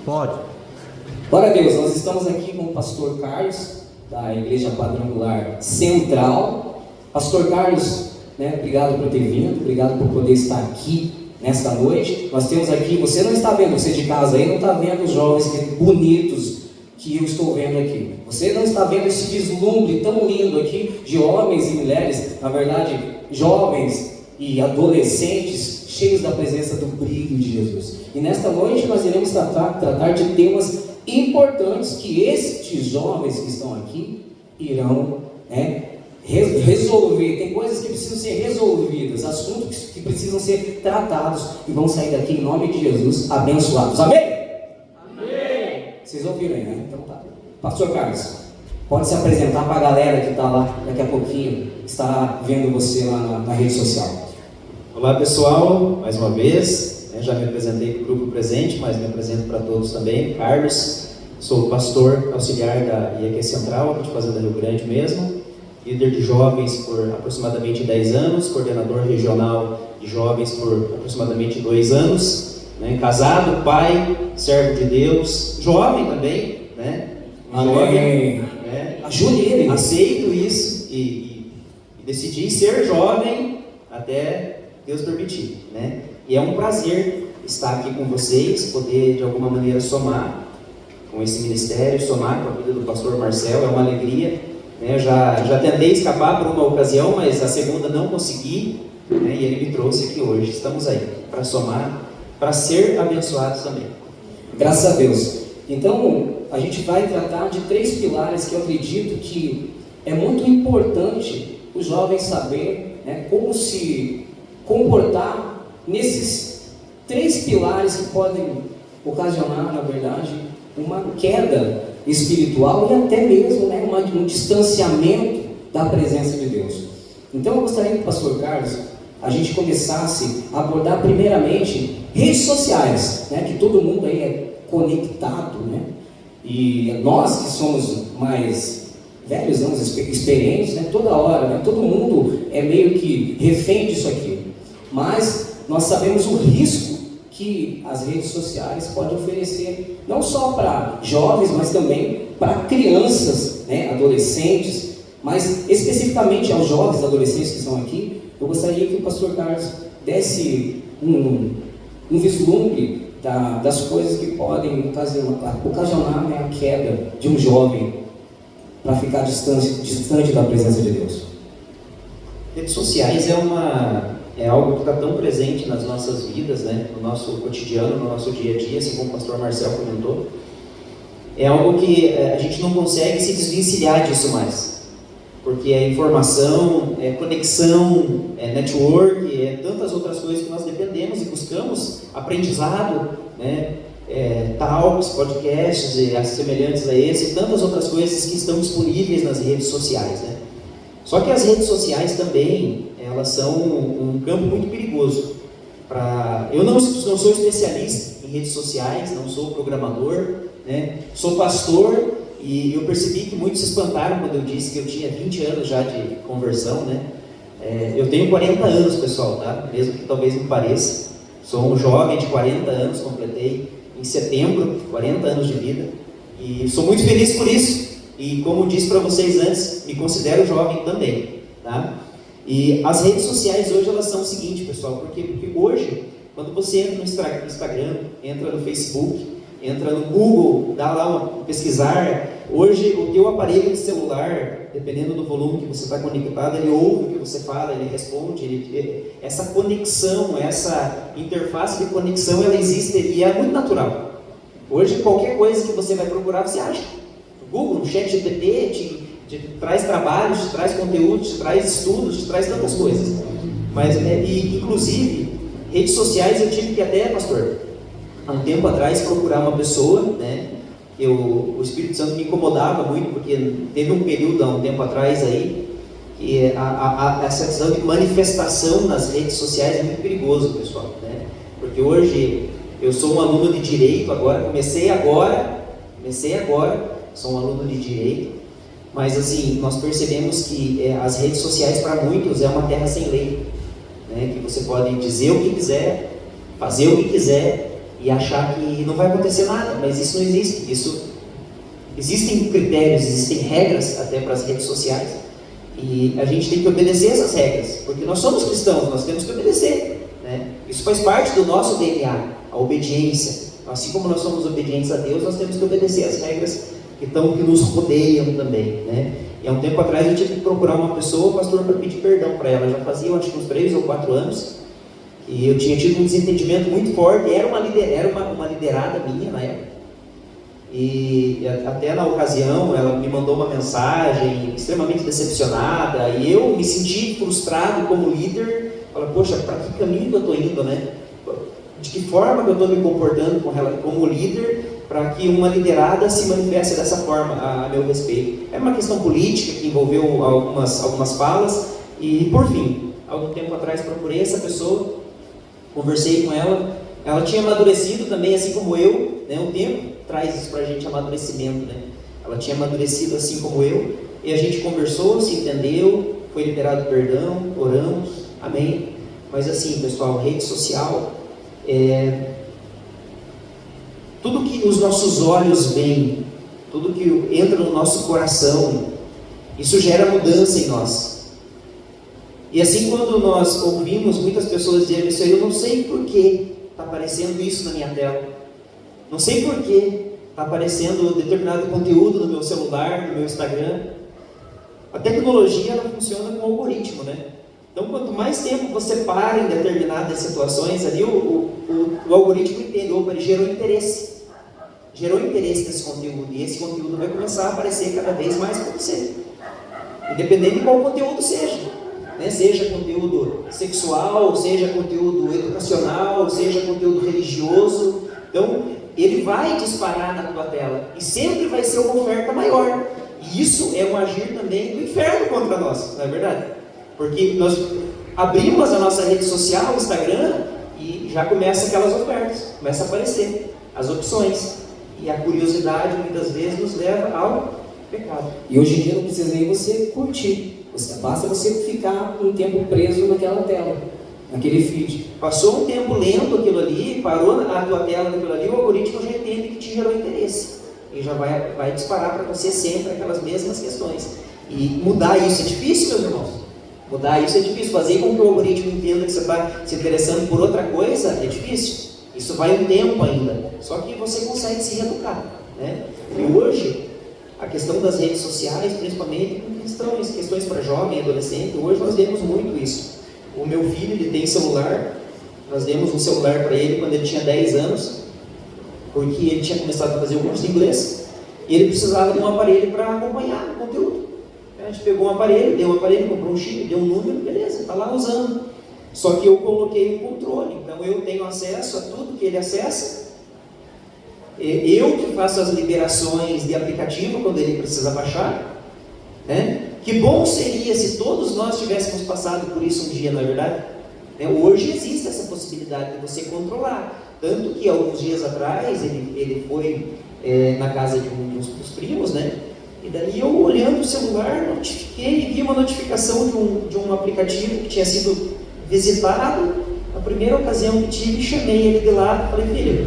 Pode. Glória a Deus, nós estamos aqui com o pastor Carlos, da Igreja Quadrangular Central. Pastor Carlos, obrigado por ter vindo, obrigado por poder estar aqui nesta noite. Nós temos aqui, você não está vendo, você de casa aí não está vendo os jovens bonitos que eu estou vendo aqui. Você não está vendo esse vislumbre tão lindo aqui de homens e mulheres, na verdade, jovens e adolescentes cheios da presença do brilho de Jesus. E nesta noite nós iremos tratar de temas importantes que estes jovens que estão aqui irão resolver. Tem coisas que precisam ser resolvidas, assuntos que precisam ser tratados e vão sair daqui em nome de Jesus abençoados. Amém? Amém! Vocês ouviram aí, né? Então tá. Pastor Carlos, pode se apresentar para a galera que está lá daqui a pouquinho, estará vendo você lá na rede social. Olá pessoal, mais uma vez, já me apresentei para o grupo presente, mas me apresento para todos também. Carlos, sou pastor auxiliar da IEQ Central, aqui de Fazenda Rio Grande mesmo, líder de jovens por aproximadamente 10 anos, coordenador regional de jovens por aproximadamente 2 anos, casado, pai, servo de Deus, jovem também, Amém. Ajude ele. Aceito isso e decidi ser jovem até Deus permitir, E é um prazer estar aqui com vocês, poder de alguma maneira somar com esse ministério, somar com a vida do pastor Marcel, é uma alegria, Já tentei escapar por uma ocasião, mas a segunda não consegui, E ele me trouxe aqui hoje. Estamos aí para somar, para ser abençoados também. Graças a Deus. Então, a gente vai tratar de 3 pilares que eu acredito que é muito importante os jovens saber, como se comportar nesses 3 pilares que podem ocasionar, na verdade, uma queda espiritual e até mesmo um distanciamento da presença de Deus. Então eu gostaria que o pastor Carlos, a gente começasse a abordar primeiramente redes sociais, que todo mundo aí é conectado, e nós que somos mais velhos, experientes, toda hora, todo mundo é meio que refém disso aqui. Mas nós sabemos o risco que as redes sociais podem oferecer, não só para jovens, mas também para crianças, adolescentes, mas especificamente aos jovens adolescentes que estão aqui. Eu gostaria que o pastor Carlos desse um vislumbre das coisas que podem ocasionar a queda de um jovem para ficar distante da presença de Deus. Redes sociais é algo que está tão presente nas nossas vidas, no nosso cotidiano, no nosso dia a dia, assim como o pastor Marcel comentou. É algo que a gente não consegue se desvencilhar disso mais, porque é informação, é conexão, é network, é tantas outras coisas que nós dependemos e buscamos aprendizado, talks, podcasts e semelhantes a esse, e tantas outras coisas que estão disponíveis nas redes sociais, Só que as redes sociais também, elas são um campo muito perigoso. Eu não sou especialista em redes sociais, não sou programador, sou pastor, e eu percebi que muitos se espantaram quando eu disse que eu tinha 20 anos já de conversão, Eu tenho 40 anos, pessoal, tá? Mesmo que talvez não pareça. Sou um jovem de 40 anos, completei em setembro, 40 anos de vida, e sou muito feliz por isso. E como disse para vocês antes, me considero jovem também, tá? E as redes sociais hoje elas são o seguinte, pessoal, porque hoje, quando você entra no Instagram, entra no Facebook, entra no Google, dá lá pesquisar, hoje o teu aparelho de celular, dependendo do volume que você está conectado, ele ouve o que você fala, ele responde, essa conexão, essa interface de conexão, ela existe e é muito natural. Hoje qualquer coisa que você vai procurar, você acha. O Google, o ChatGPT te traz trabalhos, te traz conteúdos, te traz estudos, te traz tantas coisas. Mas, inclusive, redes sociais eu tive que até, pastor, há um tempo atrás, procurar uma pessoa, o Espírito Santo me incomodava muito, porque teve um período há um tempo atrás aí, que essa questão de manifestação nas redes sociais é muito perigoso, pessoal, Porque hoje eu sou um aluno de Direito agora, comecei agora, sou um aluno de Direito, mas assim, nós percebemos que as redes sociais para muitos é uma terra sem lei, que você pode dizer o que quiser, fazer o que quiser, e achar que não vai acontecer nada, mas isso não existe. Existem critérios, existem regras até para as redes sociais, e a gente tem que obedecer essas regras, porque nós somos cristãos, nós temos que obedecer, né? Isso faz parte do nosso DNA, a obediência. Assim como nós somos obedientes a Deus, nós temos que obedecer as regras que nos rodeiam também, né? E há um tempo atrás eu tive que procurar uma pessoa, pastor, para pedir perdão para ela. Já fazia, acho que uns 3 ou 4 anos, e eu tinha tido um desentendimento muito forte. Era uma liderada minha na época, e até na ocasião ela me mandou uma mensagem extremamente decepcionada, e eu me senti frustrado como líder. Falei, poxa, para que caminho que eu estou indo, né? De que forma que eu estou me comportando como líder para que uma liderada se manifeste dessa forma a meu respeito? É uma questão política que envolveu algumas falas, e por fim, algum tempo atrás procurei essa pessoa, conversei com ela. Ela tinha amadurecido também, assim como eu, né? O tempo traz isso para a gente, amadurecimento, né? Ela tinha amadurecido assim como eu, e a gente conversou, se entendeu, foi liberado perdão, oramos, amém. Mas assim, pessoal, rede social, tudo que os nossos olhos veem, tudo que entra no nosso coração, isso gera mudança em nós. E assim, quando nós ouvimos muitas pessoas dizerem isso aí, eu não sei por que está aparecendo isso na minha tela, não sei por que está aparecendo determinado conteúdo no meu celular, no meu Instagram. A tecnologia, ela funciona com algoritmo, né? Então, quanto mais tempo você para em determinadas situações, ali o algoritmo entende, opa, ele gerou interesse nesse conteúdo, e esse conteúdo vai começar a aparecer cada vez mais para você, independente de qual conteúdo seja, né? Seja conteúdo sexual, seja conteúdo educacional, seja conteúdo religioso. Então, ele vai disparar na tua tela, e sempre vai ser uma oferta maior, e isso é um agir também do inferno contra nós, não é verdade? Porque nós abrimos a nossa rede social, o Instagram, e já começa aquelas ofertas, começa a aparecer as opções, e a curiosidade muitas vezes nos leva ao pecado. E hoje em dia não precisa nem você curtir, basta você ficar um tempo preso naquela tela, naquele feed. Passou um tempo lendo aquilo ali, parou a tua tela naquilo ali, o algoritmo já entende que te gerou interesse, e já vai disparar para você sempre aquelas mesmas questões. E mudar isso é difícil, meus irmãos. Mudar isso é difícil. Fazer com que o algoritmo entenda que você está se interessando por outra coisa é difícil. Isso vai um tempo ainda. Só que você consegue se reeducar, né? E hoje, a questão das redes sociais, principalmente com questões para jovem e adolescente, hoje nós vemos muito isso. O meu filho, ele tem celular. Nós demos um celular para ele quando ele tinha 10 anos, porque ele tinha começado a fazer o curso de inglês, e ele precisava de um aparelho para acompanhar o conteúdo. A gente pegou um aparelho, deu um aparelho, comprou um chip, deu um número, beleza, está lá usando. Só que eu coloquei um controle, então eu tenho acesso a tudo que ele acessa. Eu que faço as liberações de aplicativo quando ele precisa baixar, né? Que bom seria se todos nós tivéssemos passado por isso um dia, não é verdade? Hoje existe essa possibilidade de você controlar. Tanto que alguns dias atrás ele foi na casa de um dos primos, né? E daí eu, olhando o celular, notifiquei e vi uma notificação de um aplicativo que tinha sido visitado. Na primeira ocasião que tive, chamei ele de lado e falei, filho,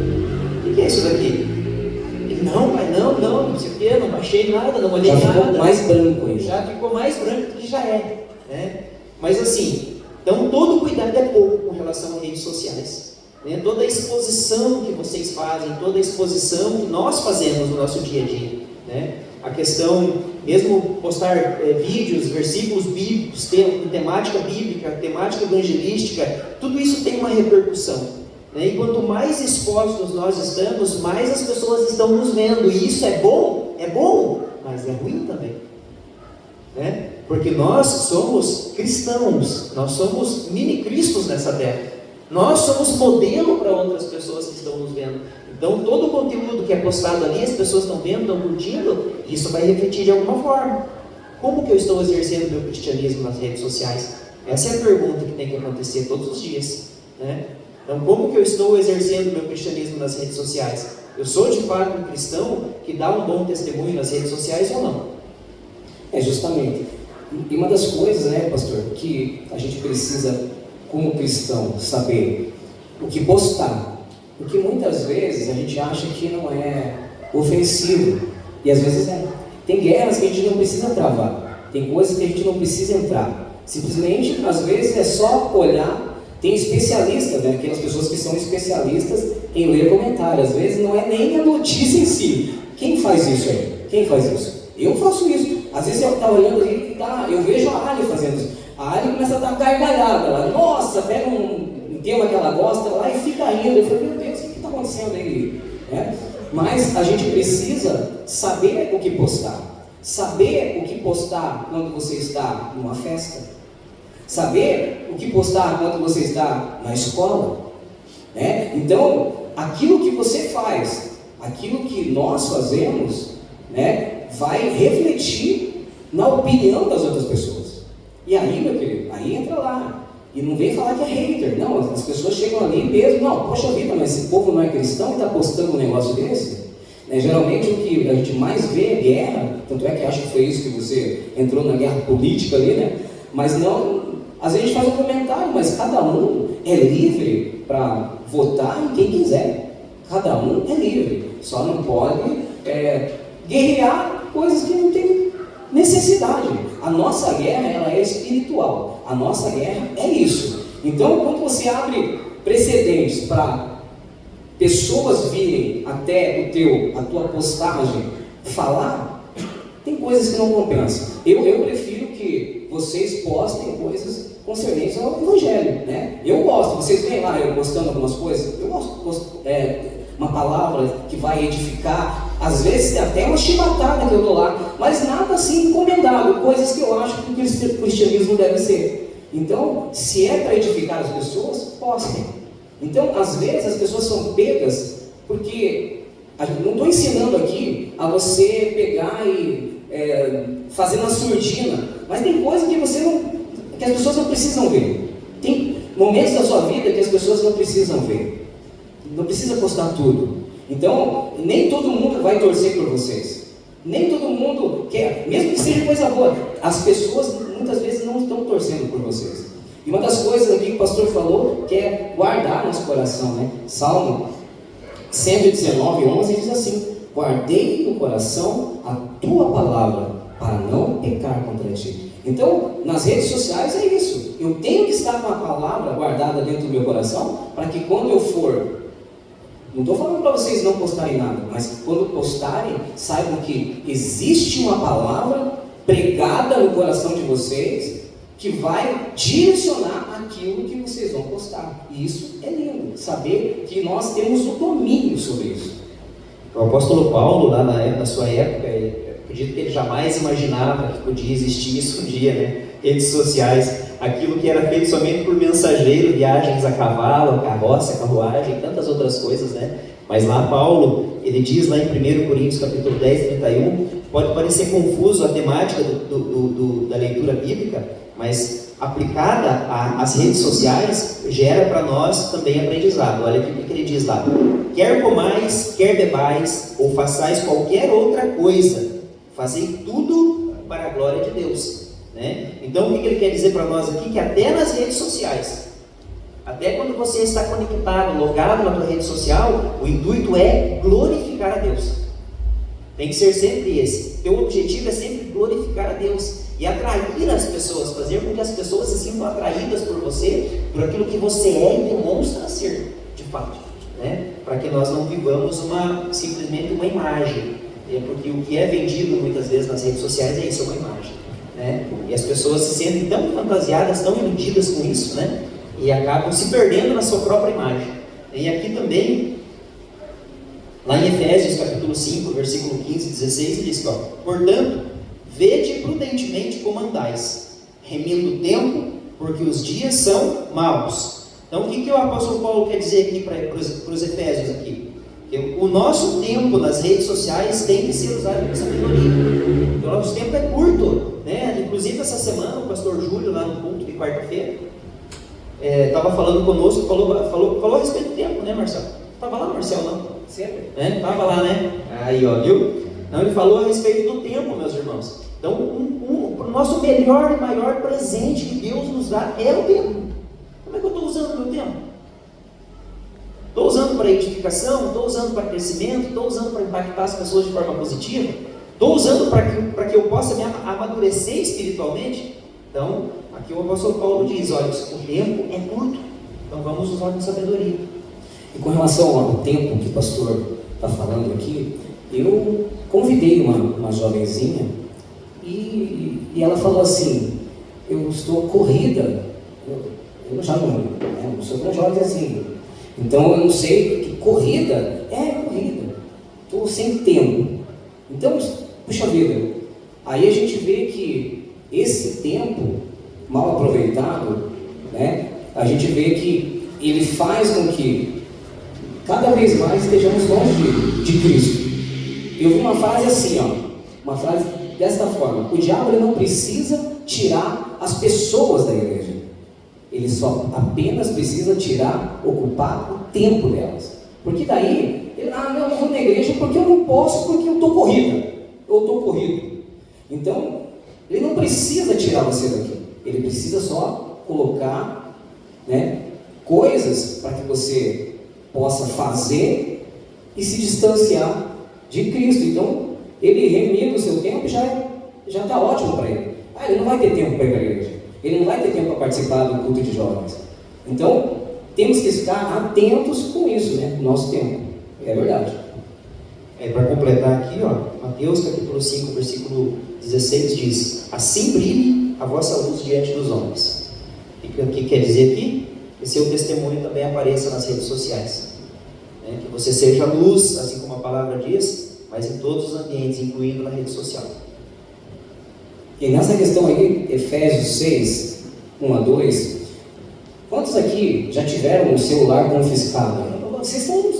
o que é isso daqui? Ele, não, pai, não sei o que, não baixei nada, não olhei nada. Já ficou mais branco aí. Já ficou mais branco do que já é, né? Mas assim, então todo cuidado é pouco com relação às redes sociais, né? Toda a exposição que vocês fazem, toda a exposição que nós fazemos no nosso dia a dia, né? A questão, mesmo postar vídeos, versículos bíblicos, temática bíblica, temática evangelística, tudo isso tem uma repercussão, né? E quanto mais expostos nós estamos, mais as pessoas estão nos vendo, e isso é bom, mas é ruim também, né? Porque nós somos cristãos, nós somos mini-cristos nessa terra, nós somos modelo para outras pessoas que estão nos vendo. Então, todo o conteúdo que é postado ali, as pessoas estão vendo, estão curtindo, isso vai refletir de alguma forma. Como que eu estou exercendo meu cristianismo nas redes sociais? Essa é a pergunta que tem que acontecer todos os dias, né? Então, como que eu estou exercendo meu cristianismo nas redes sociais? Eu sou de fato um cristão que dá um bom testemunho nas redes sociais ou não? Justamente. E uma das coisas, né, pastor, que a gente precisa, como cristão, saber o que postar, Porque muitas vezes a gente acha que não é ofensivo, e às vezes é. Tem guerras que a gente não precisa travar, tem coisas que a gente não precisa entrar. Simplesmente, às vezes, é só olhar. Tem especialistas, né? Aquelas pessoas que são especialistas em ler comentários. Às vezes não é nem a notícia em si. Quem faz isso aí? Quem faz isso? Eu faço isso. Às vezes eu estou olhando ali, eu vejo a Ali fazendo isso. A Ali começa a dar gargalhada. Ela, nossa, pega um tema que ela gosta lá e fica rindo. Eu falo, meu Deus, o que está acontecendo aí? Mas a gente precisa saber o que postar. Saber o que postar quando você está numa festa. Saber o que postar quando você está na escola. Então, aquilo que você faz, aquilo que nós fazemos, vai refletir na opinião das outras pessoas. E aí, meu querido, aí entra lá. E não vem falar que é hater. Não, as pessoas chegam ali mesmo. Não, poxa vida, mas esse povo não é cristão e está postando um negócio desse? Geralmente o que a gente mais vê é guerra. Tanto é que acho que foi isso que você entrou na guerra política ali, né? Mas não, às vezes a gente faz um comentário, mas cada um é livre para votar em quem quiser. Cada um é livre. Só não pode guerrear coisas que não tem necessidade. A nossa guerra, ela é espiritual. A nossa guerra é isso. Então, quando você abre precedentes para pessoas virem até a tua postagem falar, tem coisas que não compensam. Eu prefiro que vocês postem coisas concernentes ao Evangelho, né? Eu gosto, vocês veem lá eu postando algumas coisas, eu gosto, uma palavra que vai edificar, às vezes até uma chibatada que eu dou lá, mas nada assim encomendado, coisas que eu acho que o cristianismo deve ser. Então, se é para edificar as pessoas, postem. Então, às vezes as pessoas são pegas, porque não estou ensinando aqui a você pegar e fazer uma surdina, mas tem coisa que que as pessoas não precisam ver. Tem momentos da sua vida que as pessoas não precisam ver. Não precisa postar tudo. Então, nem todo mundo vai torcer por vocês. Nem todo mundo quer, mesmo que seja coisa boa. As pessoas muitas vezes não estão torcendo por vocês. E uma das coisas aqui que o pastor falou, que é guardar nosso coração, né? Salmo 119:11 diz assim: guardei no coração a tua palavra, para não pecar contra ti. Então, nas redes sociais é isso. Eu tenho que estar com a palavra guardada dentro do meu coração, para que quando eu for, não estou falando para vocês não postarem nada, mas quando postarem, saibam que existe uma palavra pregada no coração de vocês, que vai direcionar aquilo que vocês vão postar. E isso é lindo, saber que nós temos o domínio sobre isso. O apóstolo Paulo, lá na sua época, acredito que ele jamais imaginava que podia existir isso um dia, né? Redes sociais, aquilo que era feito somente por mensageiro, viagens a cavalo, carroça, carruagem, tantas outras coisas, né? Mas lá Paulo, ele diz lá em 1 Coríntios capítulo 10:31, pode parecer confuso a temática da leitura bíblica, mas aplicada às redes sociais, gera para nós também aprendizado. Olha o que ele diz lá: quer comais, quer bebais, ou façais qualquer outra coisa, fazei tudo para a glória de Deus. Né? Então o que ele quer dizer para nós aqui? Que até nas redes sociais, até quando você está conectado, logado na tua rede social, o intuito é glorificar a Deus. Tem que ser sempre esse. Teu objetivo é sempre glorificar a Deus e atrair as pessoas, fazer com que as pessoas se sintam atraídas por você, por aquilo que você é e demonstra ser, de fato, né? Para que nós não vivamos simplesmente uma imagem, porque o que é vendido muitas vezes nas redes sociais é isso, é uma imagem, né? E as pessoas se sentem tão fantasiadas, tão iludidas com isso, né? E acabam se perdendo na sua própria imagem. E aqui também, lá em Efésios capítulo 5, versículo 15 e 16, ele diz: portanto, vede prudentemente como andais, remindo o tempo, porque os dias são maus. Então, o que o apóstolo Paulo quer dizer aqui para os Efésios aqui? Que o nosso tempo nas redes sociais tem que ser usado com sabedoria. O nosso tempo é curto, né? Inclusive essa semana o pastor Júlio, lá no culto de quarta-feira, estava falando conosco, falou a respeito do tempo, né, Marcelo? Estava lá, Marcelo, não? Sempre. Estava lá, né? Aí, ó, viu? Então, ele falou a respeito do tempo, meus irmãos. Então, o nosso melhor e maior presente que Deus nos dá é o tempo. Como é que eu estou usando o meu tempo? Estou usando para edificação? Estou usando para crescimento? Estou usando para impactar as pessoas de forma positiva? Estou usando para que eu possa me amadurecer espiritualmente? Então, aqui o apóstolo Paulo diz, olha, o tempo é curto, então vamos usar com sabedoria. E com relação ao tempo que o pastor está falando aqui, eu convidei uma jovenzinha e ela falou assim, eu estou corrida, eu já não sou tão jovem assim, então eu não sei que corrida, estou sem tempo. Então, puxa vida, aí a gente vê que esse tempo mal aproveitado, né, a gente vê que ele faz com que cada vez mais estejamos longe de Cristo. Eu vi uma frase assim, uma frase desta forma: o diabo ele não precisa tirar as pessoas da igreja, ele só apenas precisa ocupar o tempo delas. Porque daí, eu não vou na igreja porque eu não posso, porque eu estou corrido. Então, ele não precisa tirar você daqui, ele precisa só colocar, né, coisas para que você possa fazer e se distanciar de Cristo. Então, ele remida o seu tempo, já está ótimo para ele. Ele não vai ter tempo para ir para a igreja, ele não vai ter tempo para participar do culto de jovens. Então, temos que ficar atentos com isso, né, no nosso tempo. É verdade. Para completar aqui, Mateus capítulo 5, versículo 16 diz: assim brilhe a vossa luz diante dos homens. O que quer dizer aqui? Que seu testemunho também apareça nas redes sociais, né? Que você seja luz, assim como a palavra diz, mas em todos os ambientes, incluindo na rede social. E nessa questão aí, Efésios 6, 1 a 2, quantos aqui já tiveram o celular confiscado? Vocês são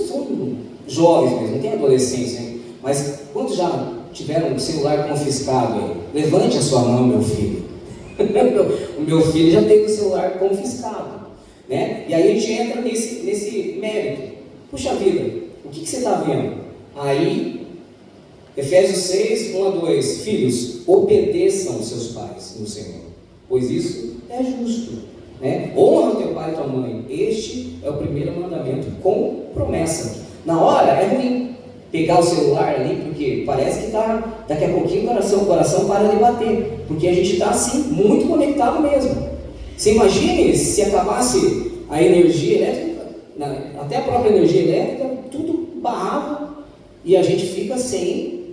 jovens mesmo, não tem adolescência, hein? Mas quantos já tiveram o celular confiscado aí? Levante a sua mão, meu filho. O meu filho já teve o celular confiscado, né? E aí a gente entra nesse mérito. Puxa vida, o que você está vendo? Aí, Efésios 6, 1 a 2, filhos, obedeçam aos seus pais no Senhor, pois isso é justo, né? Honra teu pai e tua mãe, este é o primeiro mandamento com promessa. Na hora é ruim pegar o celular ali, porque parece que daqui a pouquinho o coração para de bater, porque a gente está assim, muito conectado mesmo. Você imagine se acabasse a energia elétrica, até a própria energia elétrica, tudo barrado, e a gente fica sem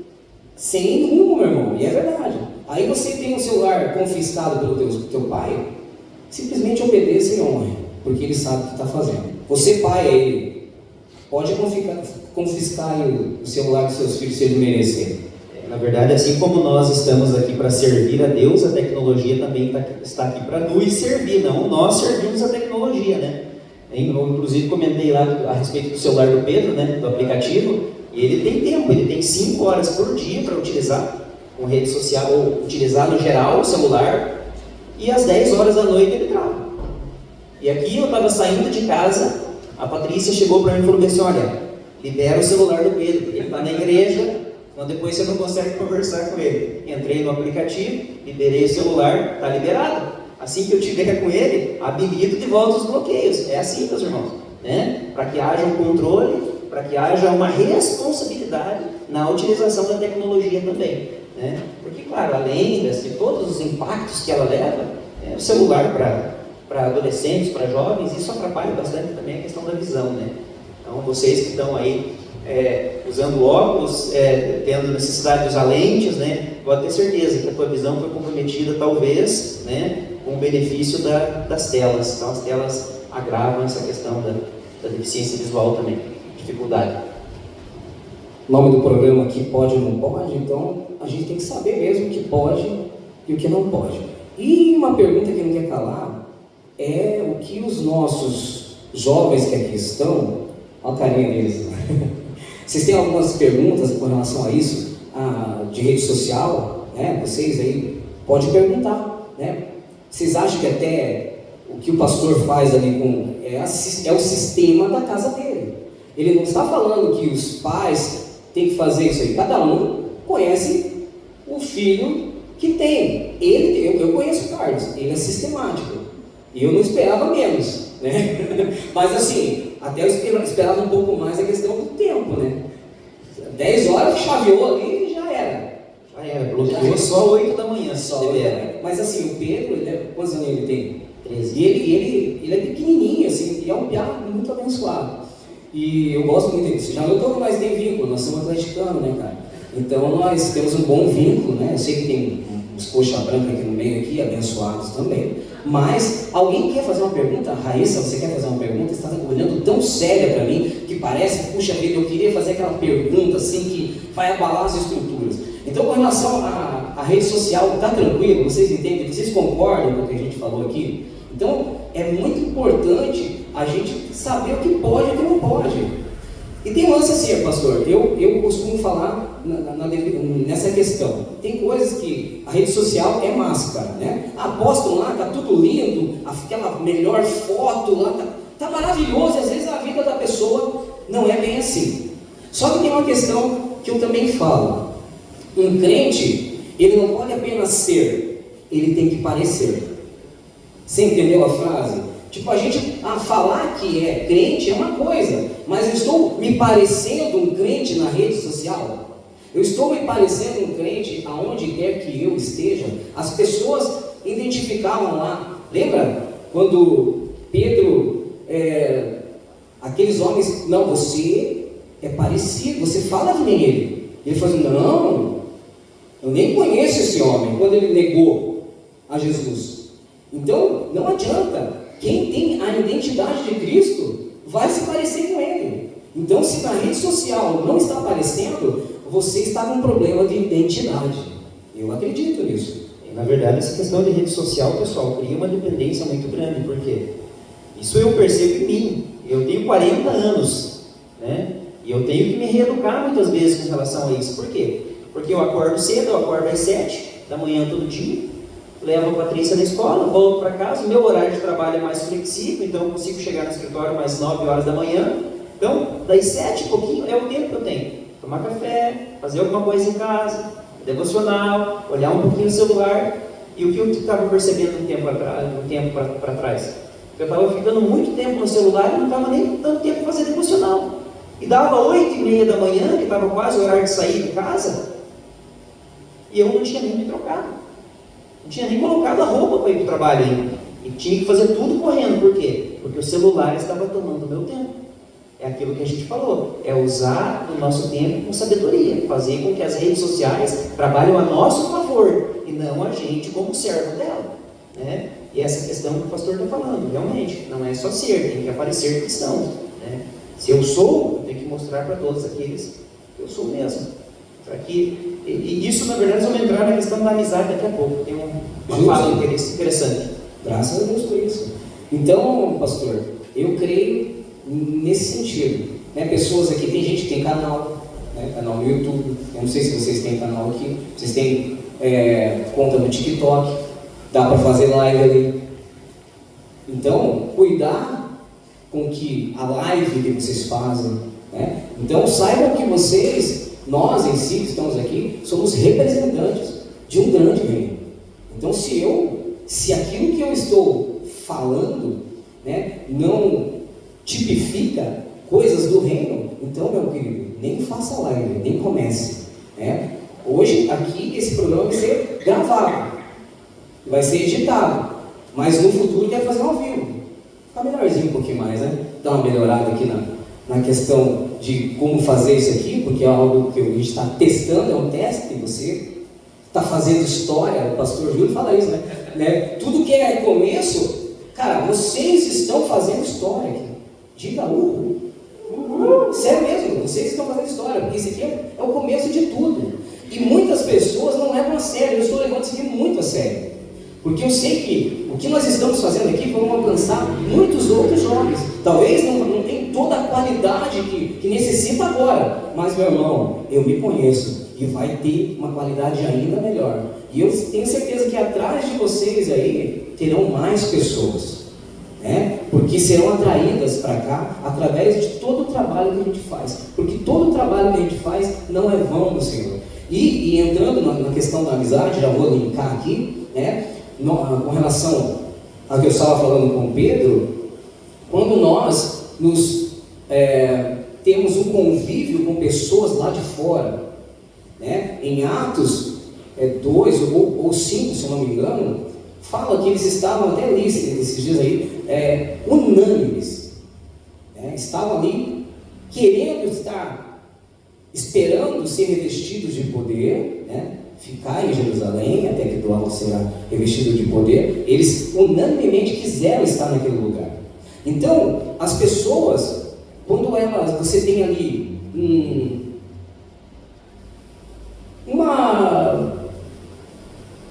rumo, meu irmão, e é verdade. Aí você tem o celular confiscado pelo teu pai, simplesmente obedeça e honre, porque ele sabe o que está fazendo. Você, pai, aí, pode confiscar o celular dos seus filhos se ele merecer. Na verdade, assim como nós estamos aqui para servir a Deus, a tecnologia também está aqui para nos servir, não nós servimos a tecnologia, né? Eu, inclusive, comentei lá a respeito do celular do Pedro, né, do aplicativo, e ele tem tempo, ele tem 5 horas por dia para utilizar com rede social, ou utilizar no geral o celular, e às 10 horas da noite ele trava. E aqui eu estava saindo de casa, a Patrícia chegou para mim e falou assim: olha, libera o celular do Pedro, porque ele está na igreja, então depois você não consegue conversar com ele. Entrei no aplicativo, liberei o celular, está liberado. Assim que eu tiver com ele, habilito de volta os bloqueios. É assim, meus irmãos, né? Para que haja um controle, para que haja uma responsabilidade na utilização da tecnologia também, né? Porque, claro, além de todos os impactos que ela leva, o celular para adolescentes, para jovens, isso atrapalha bastante também a questão da visão, né? Então, vocês que estão aí usando óculos, tendo necessidade de usar lentes, né? Pode ter certeza que a tua visão foi comprometida, talvez, né, com o benefício das telas. Então, as telas agravam essa questão da deficiência visual também, dificuldade. O nome do programa aqui, pode ou não pode, então a gente tem que saber mesmo o que pode e o que não pode. E uma pergunta que não quer calar é o que os nossos jovens que aqui estão, olha a carinha deles, vocês têm algumas perguntas com relação a isso, de rede social, né? Vocês aí podem perguntar, né? Vocês acham que até o que o pastor faz ali é o sistema da casa dele? Ele não está falando que os pais têm que fazer isso aí. Cada um conhece o filho que tem. Eu conheço o Carlos, ele é sistemático. E eu não esperava menos, né? Mas assim, até eu esperava um pouco mais a questão do tempo, né? 10 horas, chaveou ali e já era. Já era, bloqueou só 8 da manhã, só libera. Mas assim, o Pedro, quantos anos ele tem? 13. E ele é pequenininho, assim, e é um piá muito abençoado. E eu gosto muito disso. Já notou que nós temos vínculo, nós somos atleticanos, né, cara? Então nós temos um bom vínculo, né? Eu sei que tem uns coxa branca aqui no meio, aqui, abençoados também. Mas alguém quer fazer uma pergunta? Raíssa, você quer fazer uma pergunta? Você está olhando tão séria para mim que parece, puxa vida, eu queria fazer aquela pergunta assim que vai abalar as estruturas. Então, com relação à rede social, está tranquilo? Vocês entendem? Vocês concordam com o que a gente falou aqui? Então, é muito importante a gente saber o que pode e o que não pode. E tem um lance assim, pastor, eu costumo falar nessa questão. Tem coisas que a rede social é máscara, né? Postam lá, tá tudo lindo, aquela melhor foto lá, tá maravilhoso, e às vezes a vida da pessoa não é bem assim. Só que tem uma questão que eu também falo. Um crente, ele não pode apenas ser, ele tem que parecer. Você entendeu a frase? Tipo, a gente falar que é crente é uma coisa, mas eu estou me parecendo um crente na rede social? Eu estou me parecendo um crente aonde quer que eu esteja? As pessoas identificavam lá, lembra? Quando Pedro, aqueles homens, não, você é parecido, você fala que nem ele. Ele falou assim, não, eu nem conheço esse homem, quando ele negou a Jesus. Então, não adianta. Quem tem a identidade de Cristo vai se parecer com Ele. Então, se na rede social não está aparecendo, você está com um problema de identidade. Eu acredito nisso. Na verdade, essa questão de rede social, pessoal, cria uma dependência muito grande. Por quê? Isso eu percebo em mim. Eu tenho 40 anos, né? E eu tenho que me reeducar muitas vezes com relação a isso. Por quê? Porque eu acordo cedo, eu acordo às 7 da manhã todo dia. Levo a Patrícia na escola, volto para casa, meu horário de trabalho é mais flexível, então eu consigo chegar no escritório mais 9 horas da manhã. Então, das 7 e pouquinho é o tempo que eu tenho. Tomar café, fazer alguma coisa em casa, devocional, olhar um pouquinho o celular. E o que eu estava percebendo um tempo para trás? Eu estava ficando muito tempo no celular e não estava nem dando tempo para fazer devocional. E dava 8h30 da manhã, que estava quase o horário de sair de casa, e eu não tinha nem me trocado. Não tinha nem colocado a roupa para ir para o trabalho ainda. E tinha que fazer tudo correndo. Por quê? Porque o celular estava tomando o meu tempo. É aquilo que a gente falou. É usar o nosso tempo com sabedoria. Fazer com que as redes sociais trabalhem a nosso favor. E não a gente como servo dela. Né? E essa questão que o pastor está falando. Realmente, não é só ser. Tem que aparecer cristão. Né? Se eu sou, eu tenho que mostrar para todos aqueles que eu sou mesmo. E isso, na verdade, nós vamos entrar na questão da amizade daqui a pouco. Tem uma fala interessante. Graças a Deus por isso. Então, pastor, eu creio nesse sentido. Né? Pessoas aqui, tem gente que tem canal, né? Canal no YouTube. Eu não sei se vocês têm canal aqui. Vocês têm conta no TikTok. Dá para fazer live ali. Então, cuidar com que a live que vocês fazem. Né? Então, saibam que nós em si que estamos aqui, somos representantes de um grande reino. Então, se aquilo que eu estou falando, né, não tipifica coisas do reino, então, meu querido, nem faça live, nem comece. Né? Hoje, aqui, esse programa vai ser gravado, vai ser editado, mas no futuro quer fazer ao vivo. Fica melhorzinho um pouquinho mais, né? Dá uma melhorada aqui na questão de como fazer isso aqui, porque é algo que a gente está testando, é um teste, você está fazendo história, o pastor Júlio fala isso, né? Tudo que é começo, cara, vocês estão fazendo história aqui. Diga sério mesmo, vocês estão fazendo história, porque isso aqui é o começo de tudo. E muitas pessoas não levam a sério, eu estou levando isso aqui muito a sério. Porque eu sei que o que nós estamos fazendo aqui vamos alcançar muitos outros jovens. Talvez não tenha toda a qualidade que necessita agora, mas, meu irmão, eu me conheço e vai ter uma qualidade ainda melhor. E eu tenho certeza que atrás de vocês aí terão mais pessoas, né? Porque serão atraídas para cá através de todo o trabalho que a gente faz. Porque todo o trabalho que a gente faz não é vão do Senhor. E entrando na questão da amizade, já vou linkar aqui, né? Com relação ao que eu estava falando com Pedro, quando nós nos temos um convívio com pessoas lá de fora, né? Em Atos 2 ou 5, se eu não me engano, fala que eles estavam até ali, esses dias aí, unânimes, né? Estavam ali querendo estar, esperando ser revestidos de poder, né? Ficar em Jerusalém até que do alto será revestido de poder. Eles unanimemente quiseram estar naquele lugar. Então, as pessoas, quando você tem ali uma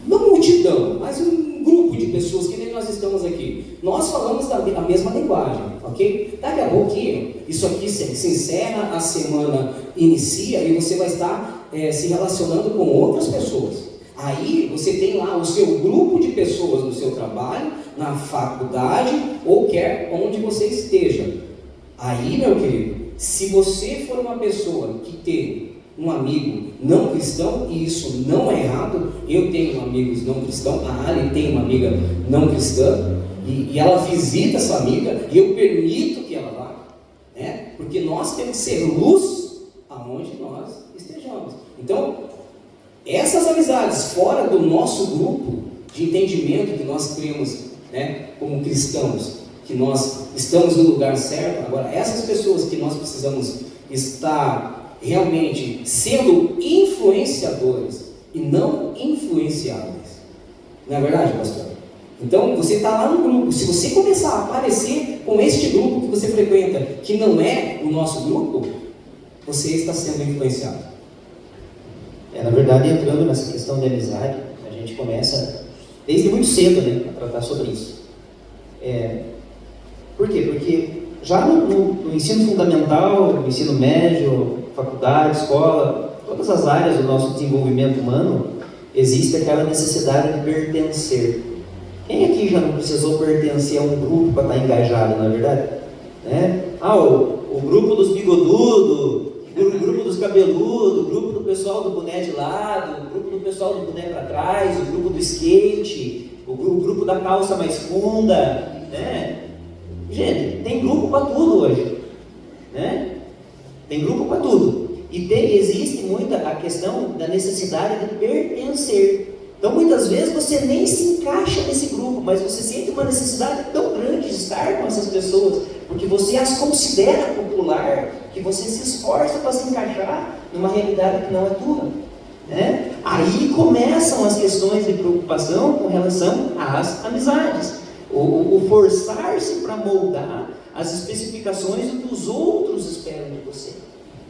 multidão, mas um grupo de pessoas que nem nós estamos aqui, nós falamos a mesma linguagem, ok? Daqui a pouquinho, isso aqui se encerra, a semana inicia e você vai estar se relacionando com outras pessoas. Aí você tem lá o seu grupo de pessoas no seu trabalho, na faculdade ou quer onde você esteja. Aí, meu querido, se você for uma pessoa que tem um amigo não cristão, e isso não é errado, eu tenho amigos não cristãos, a Ali tem uma amiga não cristã, e ela visita essa amiga, e eu permito que ela vá, né? Porque nós temos que ser luz aonde nós estejamos. Então, essas amizades fora do nosso grupo de entendimento que nós criamos, né, como cristãos, que nós estamos no lugar certo, agora essas pessoas que nós precisamos estar realmente sendo influenciadores e não influenciáveis. Não é verdade, pastor? Então, você está lá no grupo. Se você começar a aparecer com este grupo que você frequenta, que não é o nosso grupo, você está sendo influenciado. Na verdade, entrando nessa questão de amizade, a gente começa desde muito cedo, né, a tratar sobre isso. Por quê? Porque já no ensino fundamental, no ensino médio, faculdade, escola, todas as áreas do nosso desenvolvimento humano, existe aquela necessidade de pertencer. Quem aqui já não precisou pertencer a um grupo para estar engajado, não é verdade? Né? O grupo dos bigodudos, o grupo dos cabeludos, o grupo do pessoal do boné de lado, o grupo do pessoal do boné para trás, o grupo do skate, o grupo da calça mais funda, né? Gente, tem grupo para tudo hoje, né? Tem grupo para tudo. E existe muita a questão da necessidade de pertencer. Então, muitas vezes você nem se encaixa nesse grupo, mas você sente uma necessidade tão grande de estar com essas pessoas, porque você as considera popular, que você se esforça para se encaixar numa realidade que não é tua, né? Aí começam as questões de preocupação com relação às amizades. O forçar-se para moldar as especificações do que os outros esperam de você,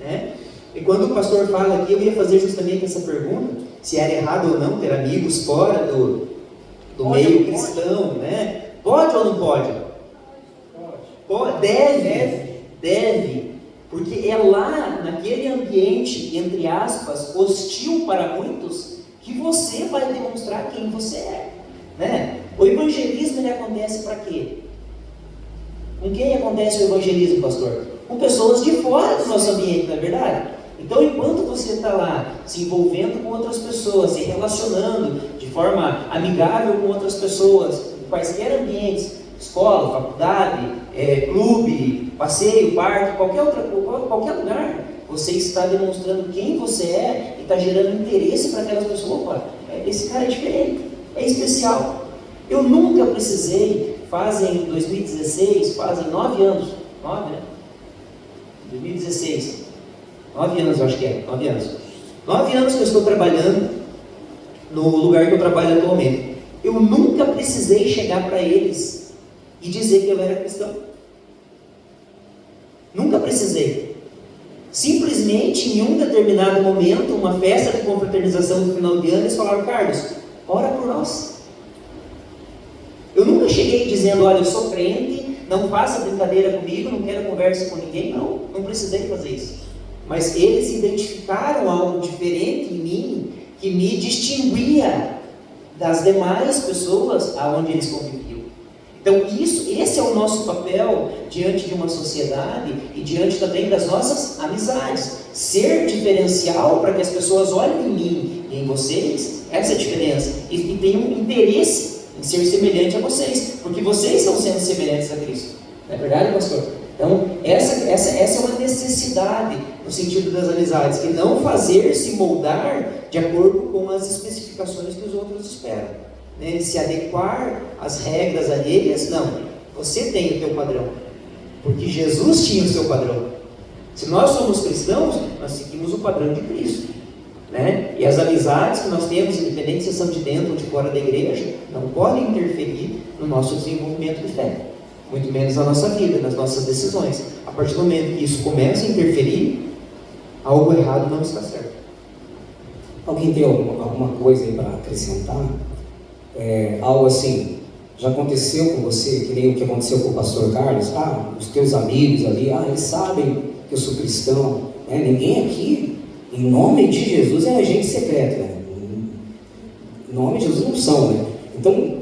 né? E quando o pastor fala aqui, eu ia fazer justamente essa pergunta, se era errado ou não ter amigos fora do meio cristão, né? Pode ou não pode? Pode. Deve, porque é lá, naquele ambiente, entre aspas, hostil para muitos, que você vai demonstrar quem você é, né? O evangelismo, ele acontece para quê? Com quem acontece o evangelismo, pastor? Com pessoas de fora do nosso ambiente, não é verdade? Então, enquanto você está lá se envolvendo com outras pessoas, se relacionando de forma amigável com outras pessoas, em quaisquer ambientes, escola, faculdade, clube, passeio, parque, qualquer lugar, você está demonstrando quem você é e está gerando interesse para aquelas pessoas. Opa, esse cara é diferente, é especial. Eu nunca precisei, fazem 2016, fazem 9 anos, 9, né? 2016, 9 anos eu acho que é, 9 anos. 9 anos que eu estou trabalhando no lugar que eu trabalho atualmente. Eu nunca precisei chegar para eles e dizer que eu era cristão. Nunca precisei. Simplesmente em um determinado momento, uma festa de confraternização no final de ano, eles falaram: Carlos, ora por nós. Eu nunca cheguei dizendo: olha, eu sou crente, não faça brincadeira comigo, não quero conversa com ninguém. Não precisei fazer isso. Mas eles identificaram algo diferente em mim, que me distinguia das demais pessoas aonde eles conviviam. Então esse é o nosso papel diante de uma sociedade e diante também das nossas amizades. Ser diferencial para que as pessoas olhem em mim e em vocês, essa é a diferença, e tenham interesse em ser semelhante a vocês, porque vocês estão sendo semelhantes a Cristo. Não é verdade, pastor? Então, essa é uma necessidade no sentido das amizades, que não fazer se moldar de acordo com as especificações que os outros esperam. Né? Se adequar às regras alheias, não. Você tem o teu padrão, porque Jesus tinha o seu padrão. Se nós somos cristãos, nós seguimos o padrão de Cristo. Né? E as amizades que nós temos, independente se são de dentro ou de fora da igreja, não podem interferir no nosso desenvolvimento de fé. Muito menos na nossa vida, nas nossas decisões. A partir do momento que isso começa a interferir, algo errado não está certo. Alguém tem alguma coisa aí para acrescentar? Algo assim, já aconteceu com você, que nem o que aconteceu com o pastor Carlos? Os teus amigos ali, eles sabem que eu sou cristão. Ninguém aqui, em nome de Jesus, é agente secreto. Né? Em nome de Jesus não são. Né? Então,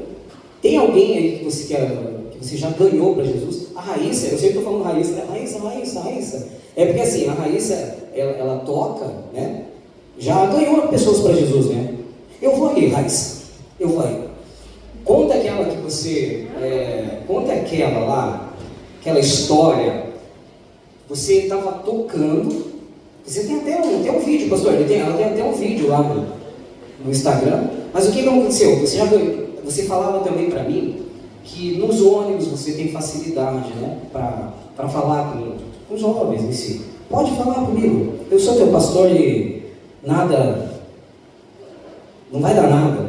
tem alguém aí que você já ganhou para Jesus? A Raíssa, eu sempre estou falando Raíssa, né? Raíssa. É porque assim, a Raíssa, ela toca, né? Já ganhou pessoas para Jesus, né? Eu vou aí, Raíssa, eu vou aí. Conta aquela que você, conta aquela lá, aquela história, você estava tocando, você tem até um vídeo, pastor, ela tem até um vídeo lá no Instagram, mas o que aconteceu? Você falava também para mim, que nos ônibus você tem facilidade, né, para falar com os jovens em si. Pode falar comigo, eu sou teu pastor e nada, não vai dar nada.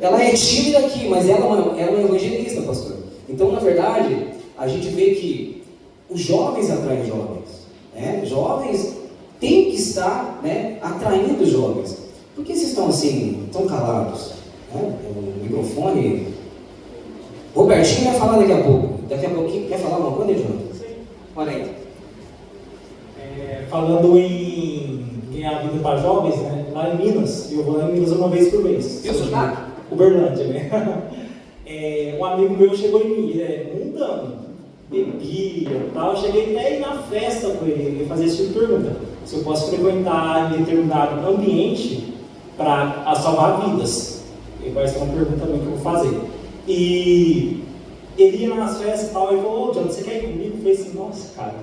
Ela é tímida aqui, mas ela é uma evangelista, pastor. Então, na verdade, a gente vê que os jovens atraem jovens. Né? Jovens têm que estar, né, atraindo jovens. Por que vocês estão assim, tão calados? Né? O microfone... Robertinho vai falar daqui a pouco. Daqui a pouquinho, quer falar alguma coisa, Jonathan? Sim. Olha aí. Falando em ganhar vida para jovens, né? Lá em Minas, eu vou lá em Minas uma vez por mês. Eu sou da Uberlândia, né? Um amigo meu chegou em mim, mundano, bebia e tal. Eu cheguei até ir na festa com ele fazer esse tipo de pergunta: se eu posso frequentar em determinado ambiente para salvar vidas. E vai ser uma pergunta também que eu vou fazer. E ele ia nas festas e tal, ele falou: John, você quer ir comigo? Eu falei assim: nossa, cara,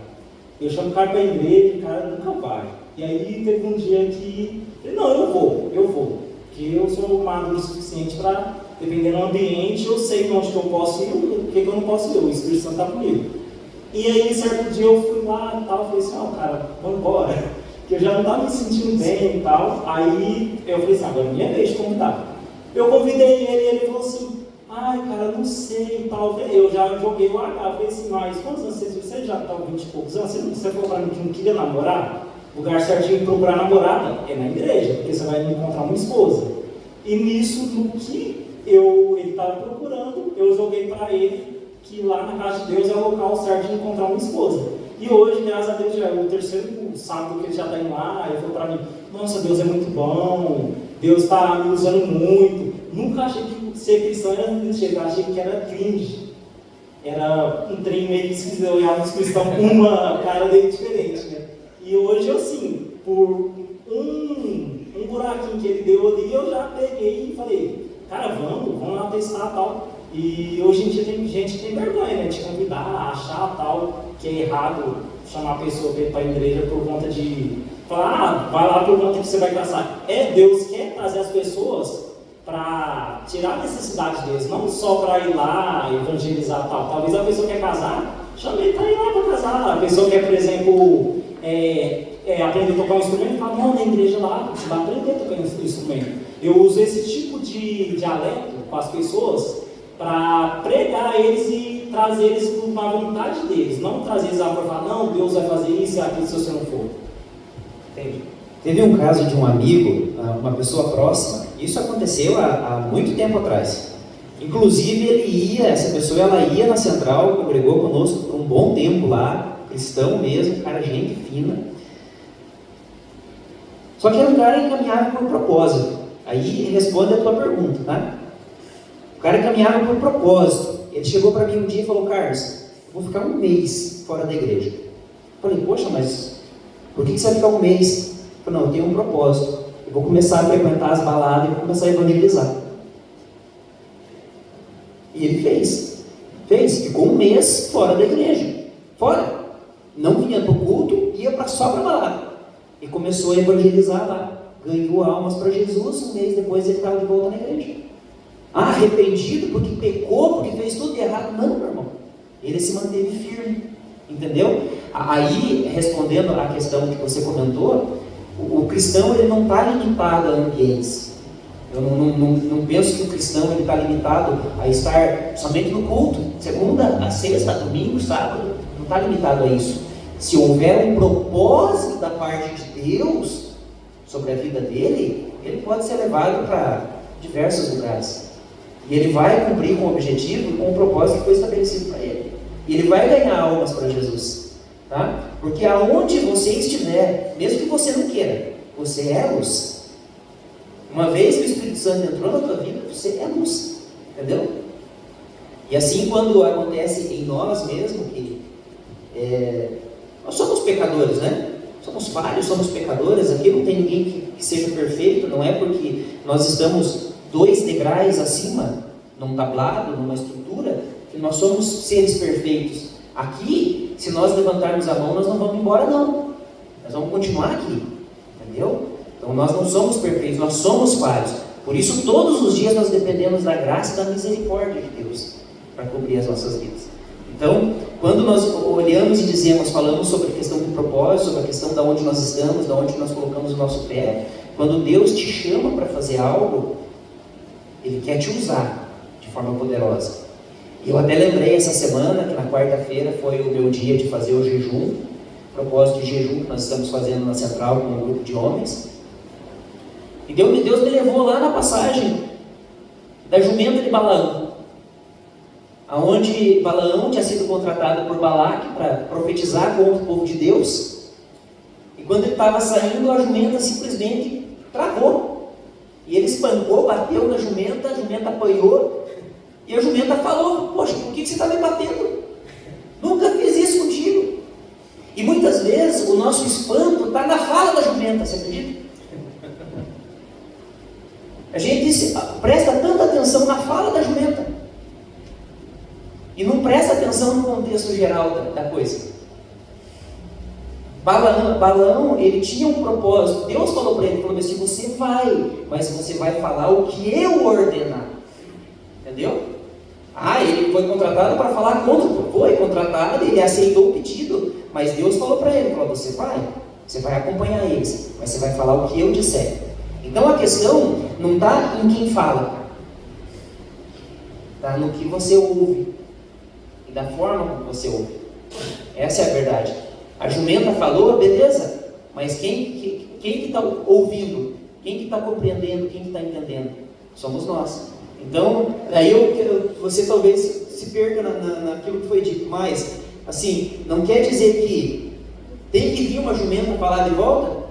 eu chamo o cara para a igreja e o cara nunca vai. E aí teve um dia que ele: não, eu vou, porque eu sou maduro o suficiente para, dependendo do ambiente, eu sei onde que eu posso ir, o que eu não posso ir, o Espírito Santo está comigo. E aí, certo dia eu fui lá e tal, falei assim: cara, vamos embora, que eu já não estava me sentindo bem e tal. Aí eu falei assim: agora é minha vez de convidar. Eu convidei ele e ele falou assim: cara, não sei e tal. Eu já joguei o H, falei assim: mas quantos anos você já está com 20 e poucos anos? Você falou para mim que não queria namorar? O lugar certinho de procurar namorada é na igreja, porque você vai encontrar uma esposa. E nisso, no que ele estava procurando, eu joguei para ele que lá na casa de Deus é o local certo de encontrar uma esposa. E hoje, graças a Deus, já é o terceiro sábado que ele já está indo lá. Ele falou para mim: nossa, Deus é muito bom, Deus está me usando muito. Nunca achei que ser cristão era mentira, eu achei que era cringe. Era um trem meio esquisito, eu olhava os cristãos com uma cara meio diferente, né? E hoje, assim, por um buraquinho que ele deu ali, eu já peguei e falei: cara, vamos lá testar tal. E hoje em dia tem gente que tem vergonha, né, de convidar, achar tal, que é errado chamar a pessoa para a igreja por conta de falar: vai lá por conta que você vai casar. Deus quer trazer as pessoas para tirar a necessidade deles, não só para ir lá evangelizar tal. Talvez a pessoa quer casar, chama ele para ir lá para casar. A pessoa quer, por exemplo, aprender a tocar um instrumento, fala: não, na igreja lá, você vai aprender a tocar um instrumento. Eu uso esse tipo de dialeto com as pessoas para pregar eles e trazer eles para a vontade deles, não trazer eles lá para falar: não, Deus vai fazer isso e aquilo se você não for. Entende? Teve um caso de um amigo, uma pessoa próxima. Isso aconteceu há muito tempo atrás. Inclusive, essa pessoa ia na central, congregou conosco por um bom tempo lá, cristão mesmo, cara, gente fina. Só que era um cara encaminhado por propósito. Aí responde a tua pergunta, tá? O cara encaminhava por propósito. Ele chegou para mim um dia e falou: Carlos, eu vou ficar um mês fora da igreja. Eu falei: poxa, mas por que você vai ficar um mês? Eu falei: não, eu tenho um propósito. Eu vou começar a frequentar as baladas e vou começar a evangelizar. E ele fez. Ficou um mês fora da igreja. Fora. não vinha para o culto, ia só para a balada. E começou a evangelizar lá. Ganhou almas para Jesus, um mês depois ele estava de volta na igreja. Arrependido porque pecou, porque fez tudo de errado. Não, meu irmão. Ele se manteve firme. Entendeu? Aí, respondendo à questão que você comentou, o cristão ele não está limitado a ambientes. Eu não penso que o cristão está limitado a estar somente no culto, segunda a sexta, domingo, sábado. Não está limitado a isso. Se houver um propósito da parte de Deus sobre a vida dele, ele pode ser levado para diversos lugares. E ele vai cumprir com o objetivo, com o propósito que foi estabelecido para ele. E ele vai ganhar almas para Jesus. Tá? Porque aonde você estiver, mesmo que você não queira, você é luz. Uma vez que o Espírito Santo entrou na tua vida, você é luz. Entendeu? E assim, quando acontece em nós mesmo, que nós somos pecadores, né? Somos falhos, somos pecadores. Aqui não tem ninguém que seja perfeito. Não é porque nós estamos 2 degraus acima, num tablado, numa estrutura, que nós somos seres perfeitos. Aqui, se nós levantarmos a mão, nós não vamos embora, não. Nós vamos continuar aqui. Entendeu? Então nós não somos perfeitos, nós somos falhos. Por isso, todos os dias nós dependemos da graça e da misericórdia de Deus para cobrir as nossas vidas. Então, quando nós olhamos e falamos sobre a questão do propósito, sobre a questão de onde nós estamos, de onde nós colocamos o nosso pé, quando Deus te chama para fazer algo, Ele quer te usar de forma poderosa. E eu até lembrei essa semana, que na quarta-feira foi o meu dia de fazer o jejum, propósito de jejum que nós estamos fazendo na Central com um grupo de homens. E Deus me levou lá na passagem da jumenta de Balaão, aonde Balaão tinha sido contratado por Balaque para profetizar contra o povo de Deus. E quando ele estava saindo, a jumenta simplesmente travou. E ele espancou, bateu na jumenta, a jumenta apanhou. E a jumenta falou: poxa, por que você está me batendo? Nunca fiz isso contigo. E muitas vezes o nosso espanto está na fala da jumenta, você acredita? A gente presta tanta atenção na fala da jumenta e não presta atenção no contexto geral da coisa. Balaão, ele tinha um propósito. Deus falou para ele, falou assim: você vai, mas você vai falar o que eu ordenar. Entendeu? Ele foi contratado para falar contra. Foi contratado, ele aceitou o pedido, mas Deus falou para ele, falou: você vai acompanhar eles, mas você vai falar o que eu disser. Então a questão não está em quem fala, está no que você ouve e da forma como você ouve. Essa é a verdade. A jumenta falou, beleza, mas quem que está ouvindo? Quem que está compreendendo? Quem que está entendendo? Somos nós. Então, daí você talvez se perca naquilo que foi dito, mas, assim, não quer dizer que tem que vir uma jumenta falar de volta?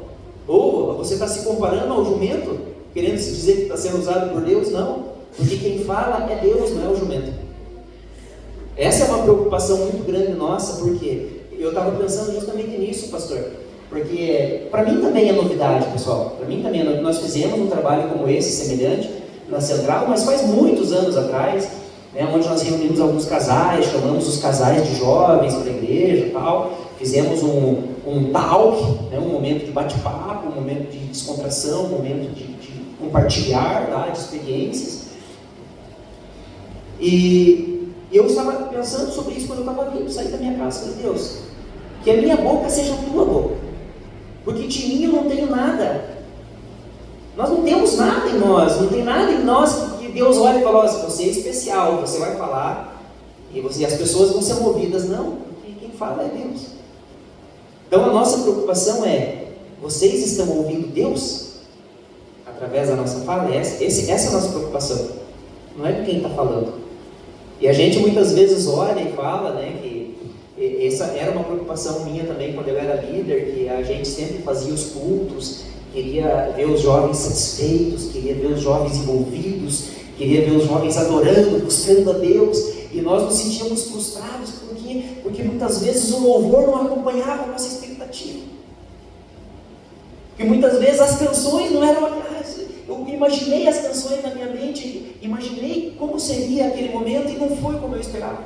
Ou você está se comparando ao jumento, querendo se dizer que está sendo usado por Deus? Não, porque quem fala é Deus, não é o jumento. Essa é uma preocupação muito grande nossa, porque eu estava pensando justamente nisso, pastor, porque para mim também é novidade, pessoal. Para mim também é novidade. Nós fizemos um trabalho como esse, semelhante, na Central, mas faz muitos anos atrás, né, onde nós reunimos alguns casais, chamamos os casais de jovens para a igreja e tal, fizemos um talk, né, um momento de bate-papo, um momento de descontração, um momento de compartilhar, tá, de experiências. E eu estava pensando sobre isso quando eu estava vindo sair da minha casa. Falei: Deus, que a minha boca seja a tua boca, porque de mim eu não tenho nada. Nós não temos nada em nós, não tem nada em nós que Deus olha e fala: assim, você é especial, você vai falar e as pessoas vão ser movidas. Não, porque quem fala é Deus. Então a nossa preocupação é: vocês estão ouvindo Deus através da nossa fala? Essa é a nossa preocupação, não é de quem está falando. E a gente muitas vezes olha e fala, né, que essa era uma preocupação minha também quando eu era líder, que a gente sempre fazia os cultos, queria ver os jovens satisfeitos, queria ver os jovens envolvidos, queria ver os jovens adorando, buscando a Deus, e nós nos sentíamos frustrados, porque muitas vezes o louvor não acompanhava a nossa expectativa. Porque muitas vezes as canções não eram aquelas. Eu imaginei as canções na minha mente, imaginei como seria aquele momento e não foi como eu esperava.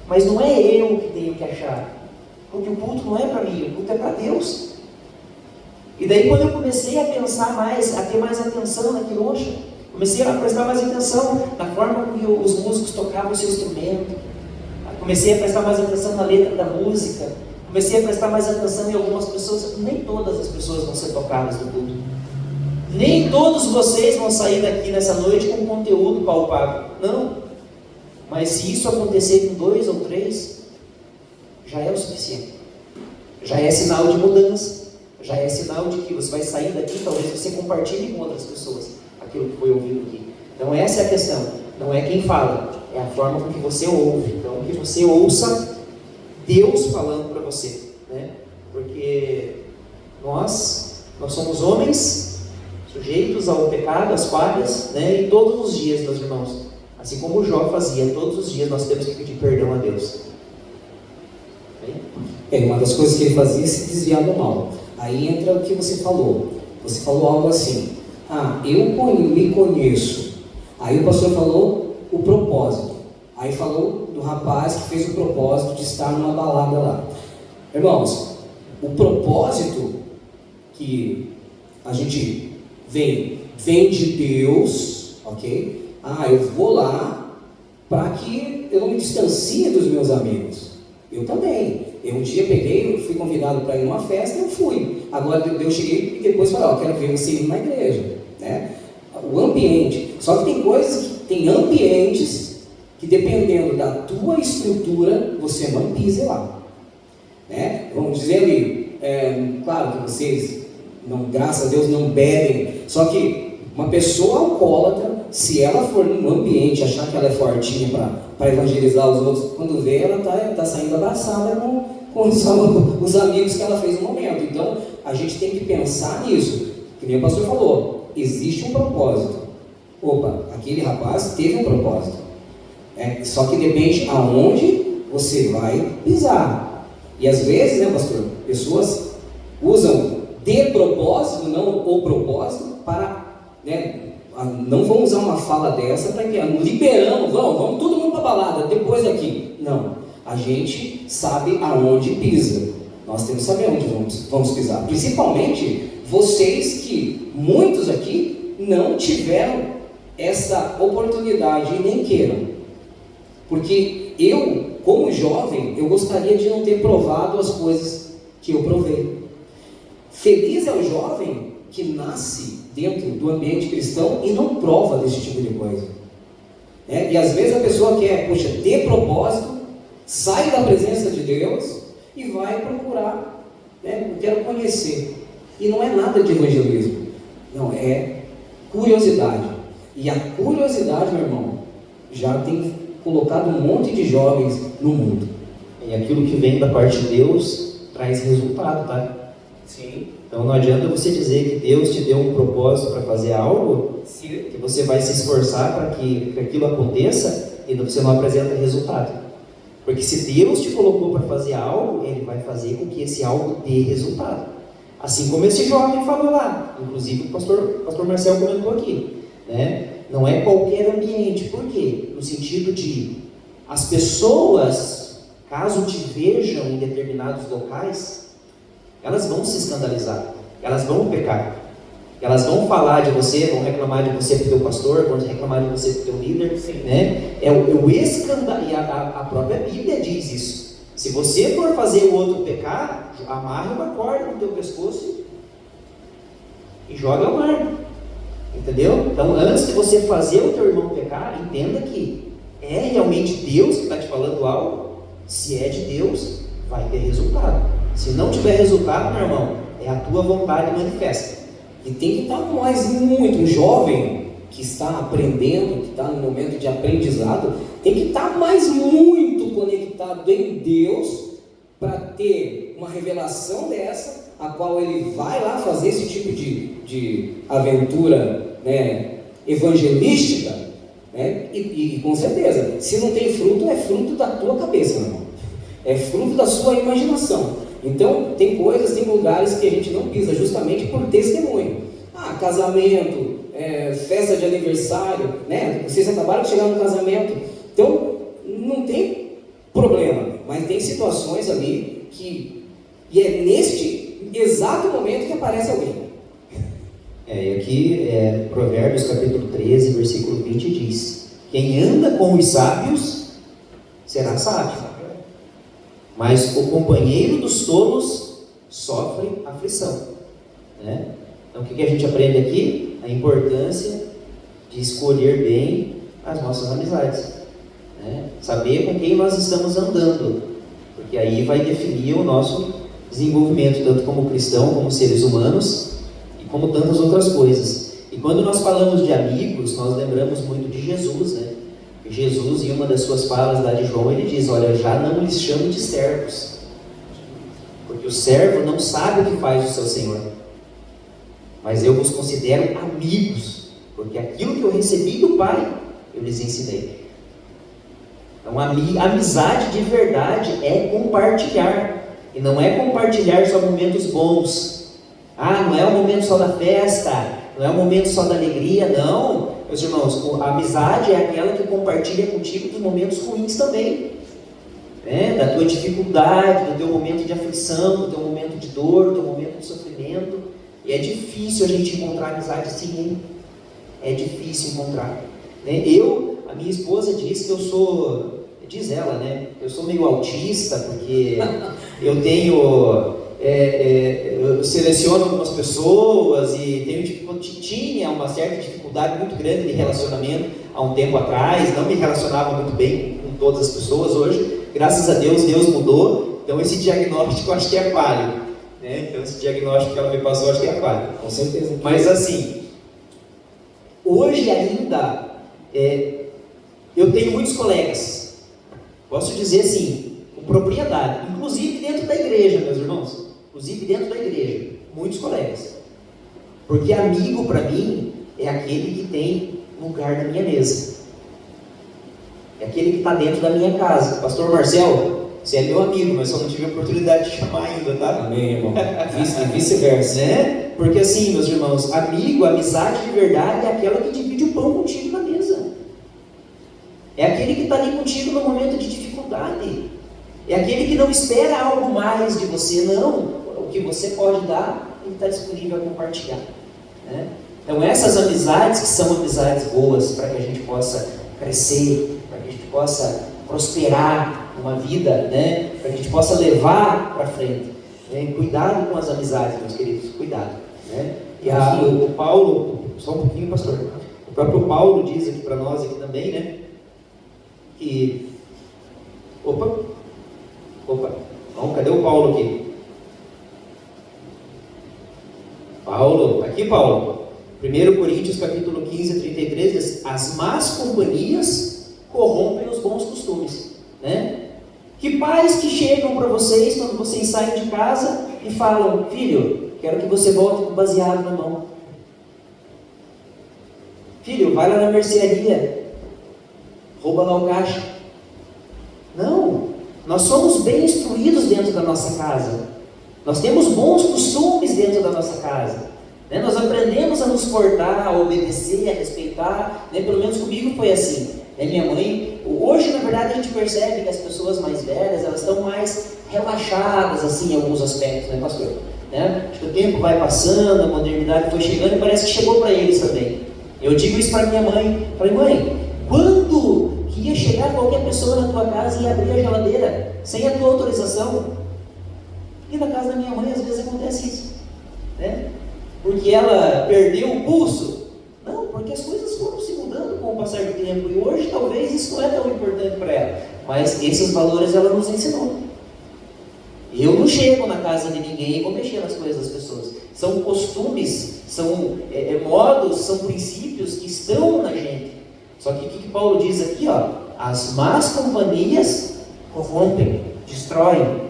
Mas não é eu que tenho tenho que achar? Porque o culto não é para mim, o culto é para Deus. E daí quando eu comecei a pensar mais, a ter mais atenção naquilo, comecei a prestar mais atenção na forma como os músicos tocavam o seu instrumento, comecei a prestar mais atenção na letra da música, comecei a prestar mais atenção em algumas pessoas. Nem todas as pessoas vão ser tocadas no culto. Nem todos vocês vão sair daqui nessa noite com conteúdo palpável. Não. Mas se isso acontecer com 2 ou 3, já é o suficiente. Já é sinal de mudança. Já é sinal de que você vai sair daqui, talvez você compartilhe com outras pessoas aquilo que foi ouvido aqui. Então essa é a questão. Não é quem fala, é a forma com que você ouve. Então que você ouça Deus falando para você, né? Porque nós somos homens sujeitos ao pecado, às falhas, né? E todos os dias, meus irmãos, assim como Jó fazia, todos os dias nós temos que pedir perdão a Deus. Uma das coisas que ele fazia é se desviar do mal. Aí entra o que você falou. Você falou algo assim: eu me conheço. Aí o pastor falou o propósito. Aí falou do rapaz que fez o propósito de estar numa balada lá. Irmãos, o propósito que a gente vem de Deus, ok? Eu vou lá para que eu não me distancie dos meus amigos. Eu também. Eu um dia fui convidado para ir numa festa e eu fui. Agora eu cheguei e depois falei, quero ver você indo na igreja, né? O ambiente. Só que tem ambientes que, dependendo da tua estrutura, você não pise lá, né? Vamos dizer ali, claro que vocês, graças a Deus, não bebem. Só que uma pessoa alcoólatra, se ela for num ambiente, achar que ela é fortinha para evangelizar os outros, quando vê, ela está saindo abraçada com os amigos que ela fez no momento. Então, a gente tem que pensar nisso. Que nem o pastor falou, existe um propósito. Aquele rapaz teve um propósito. Só que depende aonde você vai pisar. E às vezes, né, pastor, pessoas usam de propósito, não o propósito, para, né, não vão usar uma fala dessa para que liberamos, vamos todo mundo para a balada, depois aqui. Não, a gente sabe aonde pisa. Nós temos que saber onde vamos pisar. Principalmente vocês que, muitos aqui, não tiveram essa oportunidade e nem queiram. Porque eu, como jovem, eu gostaria de não ter provado as coisas que eu provei. Feliz é o jovem que nasce dentro do ambiente cristão e não prova desse tipo de coisa. E às vezes a pessoa quer, ter propósito, sai da presença de Deus e vai procurar, eu quero conhecer. E não é nada de evangelismo, não, é curiosidade. E a curiosidade, meu irmão, já tem colocado um monte de jovens no mundo. E aquilo que vem da parte de Deus traz resultado, tá? Sim. Então não adianta você dizer que Deus te deu um propósito para fazer algo, que você vai se esforçar para que aquilo aconteça e você não apresenta resultado. Porque se Deus te colocou para fazer algo, Ele vai fazer com que esse algo dê resultado. Assim como esse jovem falou lá, inclusive o pastor Marcel comentou aqui, né? Não é qualquer ambiente. Por quê? No sentido de as pessoas, caso te vejam em determinados locais, elas vão se escandalizar, elas vão pecar, elas vão falar de você, vão reclamar de você para o teu pastor, vão reclamar de você para o teu líder, né? É o escândalo, e a própria Bíblia diz isso. Se você for fazer o outro pecar, amarre uma corda no teu pescoço e joga ao mar. Entendeu? Então, antes de você fazer o teu irmão pecar, entenda que é realmente Deus que está te falando algo. Se é de Deus, vai ter resultado. Se não tiver resultado, meu irmão, é a tua vontade manifesta. E tem que estar muito, um jovem que está aprendendo, que está no momento de aprendizado, tem que estar muito conectado em Deus para ter uma revelação dessa, a qual ele vai lá fazer esse tipo de aventura, né, evangelística, né, e com certeza, se não tem fruto, é fruto da tua cabeça, meu irmão. É fruto da sua imaginação. Então, tem coisas, tem lugares que a gente não pisa, justamente por testemunho. Casamento, festa de aniversário, né? Vocês acabaram de chegar no casamento. Então, não tem problema. mas tem situações ali e é neste exato momento que aparece alguém. E aqui, Provérbios capítulo 13, versículo 20 diz: quem anda com os sábios será sábio, mas o companheiro dos tolos sofre aflição. Né? Então, o que a gente aprende aqui? A importância de escolher bem as nossas amizades. Né? Saber com quem nós estamos andando, porque aí vai definir o nosso desenvolvimento, tanto como cristão, como seres humanos, e como tantas outras coisas. E quando nós falamos de amigos, nós lembramos muito de Jesus, né? Jesus, em uma das suas falas lá de João, ele diz: olha, já não lhes chamo de servos, porque o servo não sabe o que faz o seu senhor, mas eu vos considero amigos, porque aquilo que eu recebi do Pai, eu lhes ensinei. Então, amizade de verdade é compartilhar, e não é compartilhar só momentos bons. Não é o momento só da festa, não é o momento só da alegria, não. Meus irmãos, a amizade é aquela que compartilha contigo dos momentos ruins também, né? Da tua dificuldade, do teu momento de aflição, do teu momento de dor, do teu momento de sofrimento. E é difícil a gente encontrar amizade assim, hein? É difícil encontrar, né? A minha esposa diz que eu sou, diz ela, né? Eu sou meio autista, porque eu tenho... eu seleciono algumas pessoas e tinha uma certa dificuldade muito grande de relacionamento há um tempo atrás, não me relacionava muito bem com todas as pessoas. Hoje, graças a Deus, Deus mudou, então esse diagnóstico acho que é falho, né? Então esse diagnóstico que ela me passou acho que é falho, Com certeza. mas assim, hoje ainda eu tenho muitos colegas, posso dizer assim, com propriedade, inclusive dentro da igreja, meus irmãos, muitos colegas, porque amigo para mim é aquele que tem lugar na minha mesa, é aquele que está dentro da minha casa. Pastor Marcel, você é meu amigo, mas só não tive a oportunidade de chamar ainda, tá? Amém, irmão. Vice-versa, né? Porque assim, meus irmãos, amizade de verdade é aquela que divide o pão contigo na mesa, é aquele que está ali contigo no momento de dificuldade, é aquele que não espera algo mais de você, não. O que você pode dar, ele está disponível a compartilhar, né? Então essas amizades que são amizades boas, para que a gente possa crescer, para que a gente possa prosperar uma vida, né? Para que a gente possa levar para frente, né? Cuidado com as amizades, meus queridos, cuidado, né? E o Paulo, só um pouquinho, pastor, o próprio Paulo diz aqui para nós aqui também, né? Que não, cadê o Paulo aqui? Paulo, aqui Paulo, 1 Coríntios capítulo 15, 33, diz: as más companhias corrompem os bons costumes, né? Que pais que chegam para vocês quando vocês saem de casa e falam: filho, quero que você volte com baseado na mão. Filho, vai lá na mercearia, rouba lá o caixa. Não, nós somos bem instruídos dentro da nossa casa. Nós temos bons costumes dentro da nossa casa, né? Nós aprendemos a nos portar, a obedecer, a respeitar, né? Pelo menos comigo foi assim, né? Minha mãe, hoje na verdade a gente percebe que as pessoas mais velhas, elas estão mais relaxadas assim, em alguns aspectos, né, pastor? Né? Acho que o tempo vai passando, a modernidade foi chegando e parece que chegou para eles também. Eu digo isso para minha mãe, falei: mãe, quando que ia chegar qualquer pessoa na tua casa e abrir a geladeira sem a tua autorização? E na casa da minha mãe às vezes acontece isso, né? Porque ela perdeu o pulso? Não, porque as coisas foram se mudando com o passar do tempo, e hoje talvez isso não é tão importante para ela, mas esses valores ela nos ensinou. Eu não chego na casa de ninguém e vou mexer nas coisas das pessoas. São costumes, são modos, são princípios que estão na gente. Só que o que Paulo diz aqui, ó? As más companhias corrompem, destroem,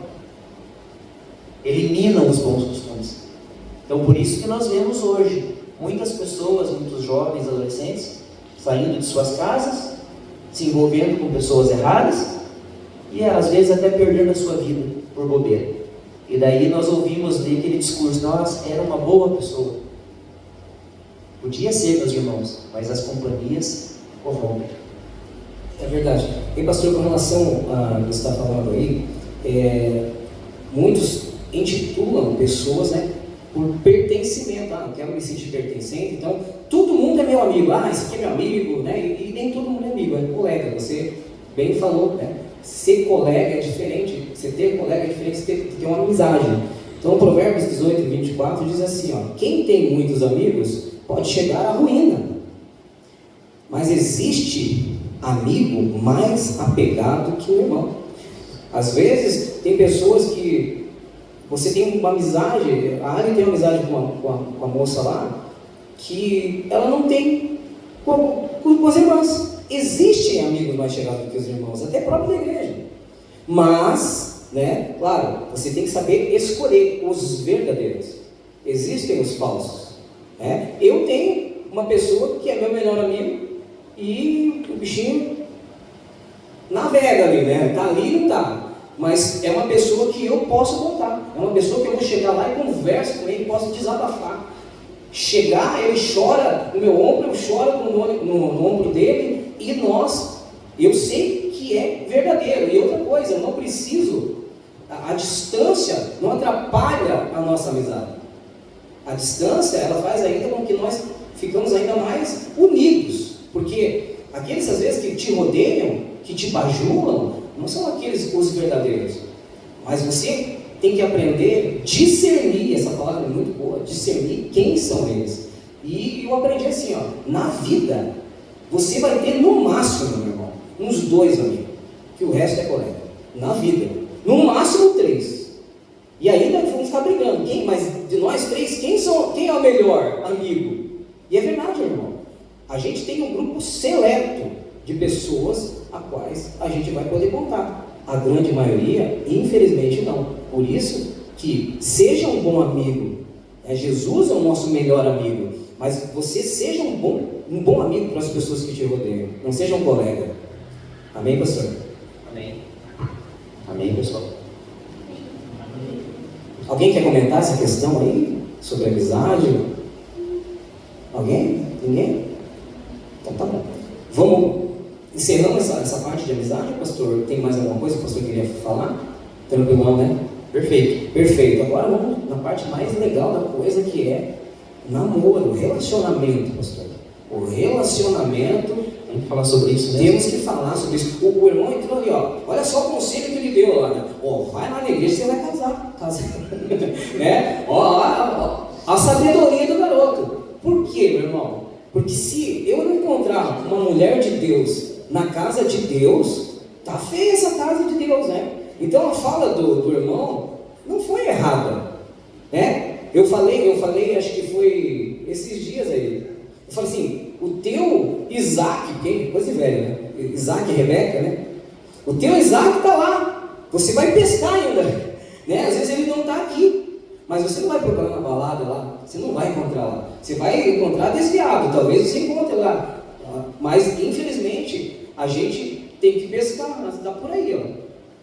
eliminam os bons costumes. Então por isso que nós vemos hoje muitas pessoas, muitos jovens, adolescentes, saindo de suas casas, se envolvendo com pessoas erradas e às vezes até perdendo a sua vida por bobeira. E daí nós ouvimos aquele discurso: nossa, era uma boa pessoa. Podia ser, meus irmãos, mas as companhias corrompem. É verdade. E pastor, com relação a que você está falando aí, muitos intitulam pessoas, né, por pertencimento. Eu quero me sentir pertencente, então todo mundo é meu amigo. Esse aqui é meu amigo, né? E nem todo mundo é amigo, é colega. Você bem falou, né? Ser colega é diferente, você ter colega é diferente de ter uma amizade. Então, Provérbios 18, 24 diz assim, quem tem muitos amigos pode chegar à ruína, mas existe amigo mais apegado que o irmão. Às vezes, tem pessoas que você tem uma amizade, a Ari tem uma amizade com a moça lá, que ela não tem com as irmãs. Existem amigos mais chegados do que os irmãos, até próprio da igreja. Mas, né, claro, você tem que saber escolher os verdadeiros. Existem os falsos. Né? Eu tenho uma pessoa que é meu melhor amigo e o bichinho navega ali, né? Tá ali e não tá. Mas é uma pessoa que eu posso contar. É uma pessoa que eu vou chegar lá e converso com ele, posso desabafar. Chegar, ele chora no meu ombro, eu choro no ombro dele, e eu sei que é verdadeiro. E outra coisa, eu não preciso, a distância não atrapalha a nossa amizade. A distância, ela faz ainda com que nós ficamos ainda mais unidos, porque aqueles às vezes que te rodeiam, que te bajulam, não são aqueles os verdadeiros, mas você tem que aprender a discernir, essa palavra é muito boa, discernir quem são eles. E eu aprendi assim, na vida, você vai ter no máximo, meu irmão, uns 2 amigos, que o resto é colega, na vida, no máximo 3. E ainda vamos ficar brigando, mas de nós 3, quem é o melhor amigo? E é verdade, irmão, a gente tem um grupo seleto de pessoas a quais a gente vai poder contar. A grande maioria, infelizmente, não. Por isso que seja um bom amigo. Jesus é o nosso melhor amigo. Mas você seja um bom amigo para as pessoas que te rodeiam. Não seja um colega. Amém, pastor? Amém. Amém, pessoal. Alguém quer comentar essa questão aí? Sobre amizade? Alguém? Ninguém? Então tá bom. Vamos... Encerramos essa parte de amizade, pastor? Tem mais alguma coisa que o pastor queria falar? Tranquilão, né? Perfeito. Perfeito. Agora vamos na parte mais legal da coisa, que é namoro, relacionamento, pastor. O relacionamento, vamos falar sobre isso, né? Temos que falar sobre isso. O irmão entrou ali, olha só o conselho que ele deu lá, né? Vai lá na igreja, você vai casar. Né? A sabedoria do garoto. Por quê, meu irmão? Porque se eu não encontrar uma mulher de Deus na casa de Deus, tá feia essa casa de Deus, né? Então a fala do irmão não foi errada, né? Eu falei, acho que foi esses dias aí. Eu falei assim, o teu Isaac, coisa de velho, né? Isaac e Rebeca, né? O teu Isaac está lá, você vai pescar ainda, né? Às vezes ele não está aqui, mas você não vai procurar na balada lá, você não vai encontrar lá. Você vai encontrar desviado, talvez você encontre lá. Mas infelizmente a gente tem que pescar, mas está por aí,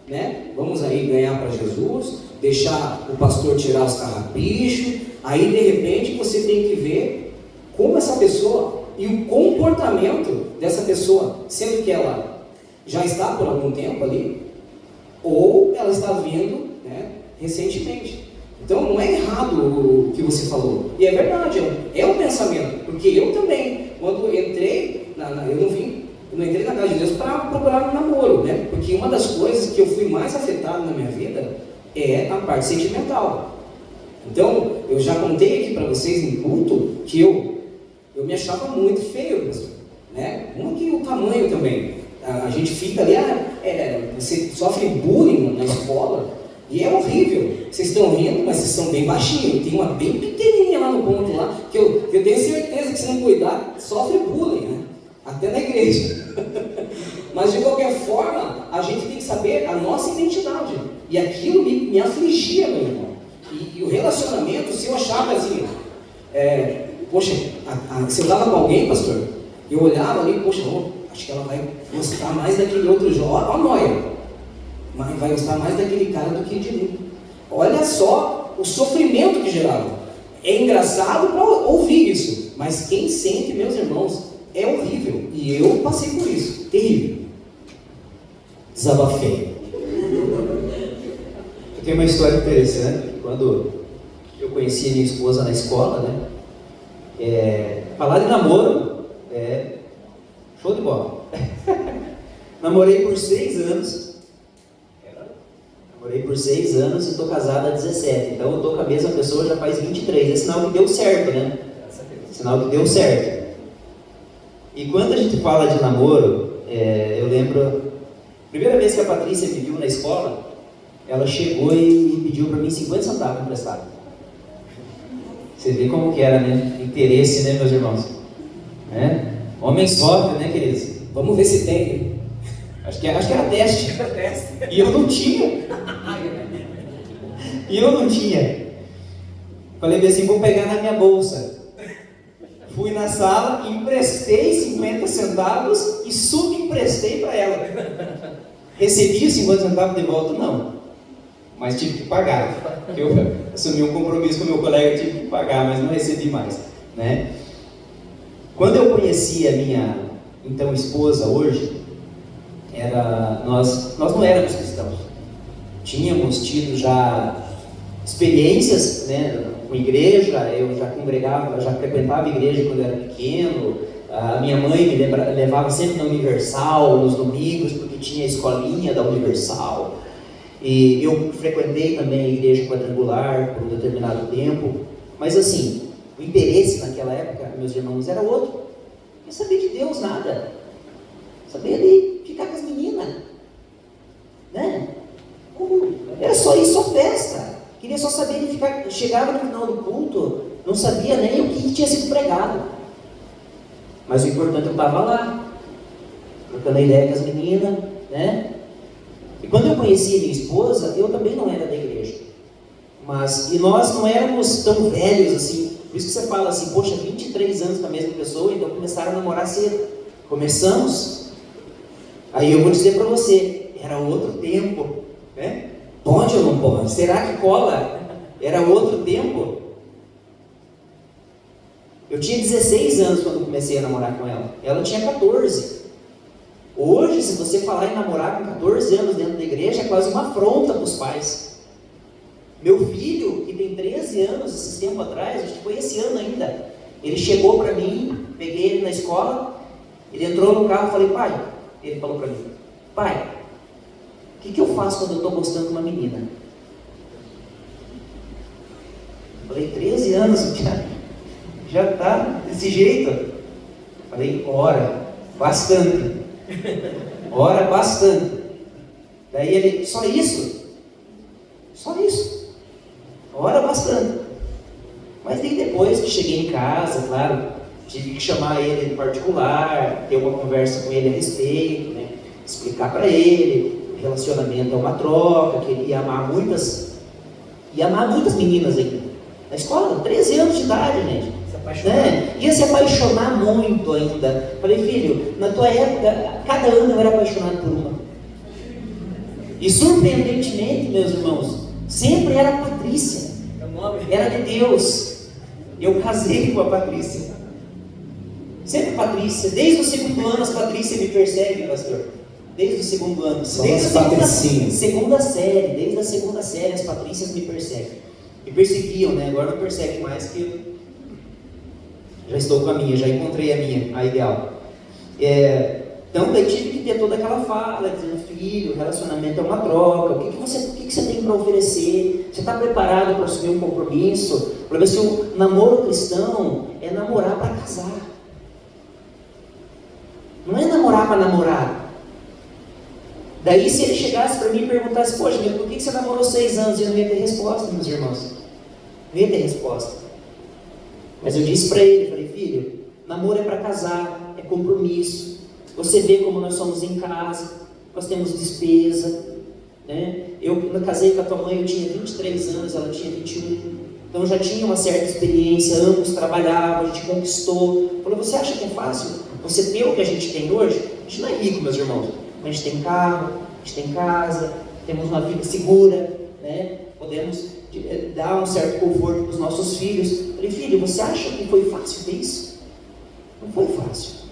né? Vamos aí ganhar para Jesus, deixar o pastor tirar os carrapichos, aí de repente você tem que ver como essa pessoa e o comportamento dessa pessoa, sendo que ela já está por algum tempo ali, ou ela está vindo, né, recentemente. Então não é errado o que você falou, e é verdade, é um pensamento, porque eu também, quando entrei, eu não entrei na casa de Deus para procurar um namoro, né? Porque uma das coisas que eu fui mais afetado na minha vida é a parte sentimental. Então, eu já contei aqui para vocês em culto que eu me achava muito feio, né? Uma que o tamanho também. A gente fica ali, você sofre bullying na escola e é horrível. Vocês estão rindo, mas vocês estão bem baixinhos. Tem uma bem pequenininha lá no ponto lá, que eu tenho certeza que se não cuidar, sofre bullying, né? Até na igreja. Mas de qualquer forma, a gente tem que saber a nossa identidade. E aquilo me afligia, meu irmão. E o relacionamento, se eu achava assim, se eu estava com alguém, pastor, eu olhava ali, acho que ela vai gostar mais daquele outro jovem, olha a noia, mas vai gostar mais daquele cara do que de mim. Olha só o sofrimento que gerava. É engraçado para ouvir isso, mas quem sente, meus irmãos, é horrível. E eu passei por isso, terrível. Desabafei. Eu tenho uma história interessante. Quando eu conheci a minha esposa na escola, né? Falar de namoro é show de bola. Namorei por 6 anos. Namorei por 6 anos e estou casado há 17. Então eu estou com a mesma pessoa já faz 23. É sinal que deu certo, né? Sinal que deu certo. E quando a gente fala de namoro, eu lembro, a primeira vez que a Patrícia me viu na escola, ela chegou e pediu para mim 50 centavos emprestado. Você vê como que era, né? Interesse, né, meus irmãos? Homem sofre, né, queridos? Vamos ver se tem. Acho que era teste. E eu não tinha. Falei assim, vou pegar na minha bolsa. Fui na sala, emprestei 50 centavos e subemprestei para ela. Recebi os 50 centavos de volta? Não. Mas tive que pagar. Eu assumi um compromisso com o meu colega, tive que pagar, mas não recebi mais, né? Quando eu conheci a minha então esposa hoje, nós não éramos cristãos. Tínhamos tido já experiências, né, com igreja. Eu já congregava, já frequentava a igreja quando eu era pequeno. A minha mãe me levava sempre na Universal, nos domingos, porque tinha a escolinha da Universal. E eu frequentei também a igreja quadrangular por um determinado tempo. Mas assim, o interesse naquela época, meus irmãos, era outro. Não sabia de Deus nada. Sabia de ficar com as meninas, né? Era só isso, só festa. Queria só saber de ficar. Chegava no final do culto, não sabia nem o que tinha sido pregado. Mas o importante, eu estava lá, trocando a ideia com as meninas, né? E quando eu conheci a minha esposa, eu também não era da igreja. E nós não éramos tão velhos assim. Por isso que você fala assim, poxa, 23 anos com a mesma pessoa, então começaram a namorar cedo. Começamos. Aí eu vou dizer para você, era outro tempo, né? Pode ou não pode? Será que cola? Era outro tempo? Eu tinha 16 anos quando comecei a namorar com ela. Ela tinha 14. Hoje, se você falar em namorar com 14 anos dentro da igreja, é quase uma afronta para os pais. Meu filho, que tem 13 anos, esses tempos atrás, acho que foi esse ano ainda, ele chegou para mim, peguei ele na escola, ele entrou no carro e falei, pai, ele falou para mim, pai, o que eu faço quando eu estou gostando de uma menina? Eu falei, 13 anos, já está desse jeito? Eu falei, ora bastante. Ora bastante. Daí ele, só isso? Só isso. Ora bastante. Mas daí depois que cheguei em casa, claro, tive que chamar ele em particular, ter uma conversa com ele a respeito, né? Explicar para ele, o relacionamento é uma troca, que ele ia amar muitas meninas aqui. Na escola, 13 anos de idade, gente. Né? Ia se apaixonar muito ainda. Falei, filho, na tua época, cada ano eu era apaixonado por uma. E surpreendentemente, meus irmãos, sempre era a Patrícia. Era de Deus. Eu casei com a Patrícia. Sempre Patrícia. Desde o segundo ano, as Patrícias me perseguem, pastor. Desde o segundo ano. Desde a segunda série. Desde a segunda série, as Patrícias me perseguem. Me perseguiam, né? Agora não perseguem mais, que eu já estou com a minha, já encontrei a minha, a ideal. Então, daí tive que ter toda aquela fala, dizendo, filho, relacionamento é uma troca, o que você tem para oferecer? Você está preparado para assumir um compromisso? Para ver se o namoro cristão é namorar para casar. Não é namorar para namorar. Daí, se ele chegasse para mim e perguntasse, poxa, mas por que você namorou 6 anos? Eu não ia ter resposta, meus irmãos. Não ia ter resposta. Mas eu disse para ele, falei, filho, namoro é para casar, é compromisso. Você vê como nós somos em casa, nós temos despesa, né? Eu casei com a tua mãe, eu tinha 23 anos, ela tinha 21. Então eu já tinha uma certa experiência, ambos trabalhavam, a gente conquistou. Falei, você acha que é fácil você ter o que a gente tem hoje? A gente não é rico, meus irmãos. A gente tem carro, a gente tem casa, temos uma vida segura, né? Podemos dar um certo conforto para os nossos filhos. Falei, filho, você acha que foi fácil ter isso? Não foi fácil.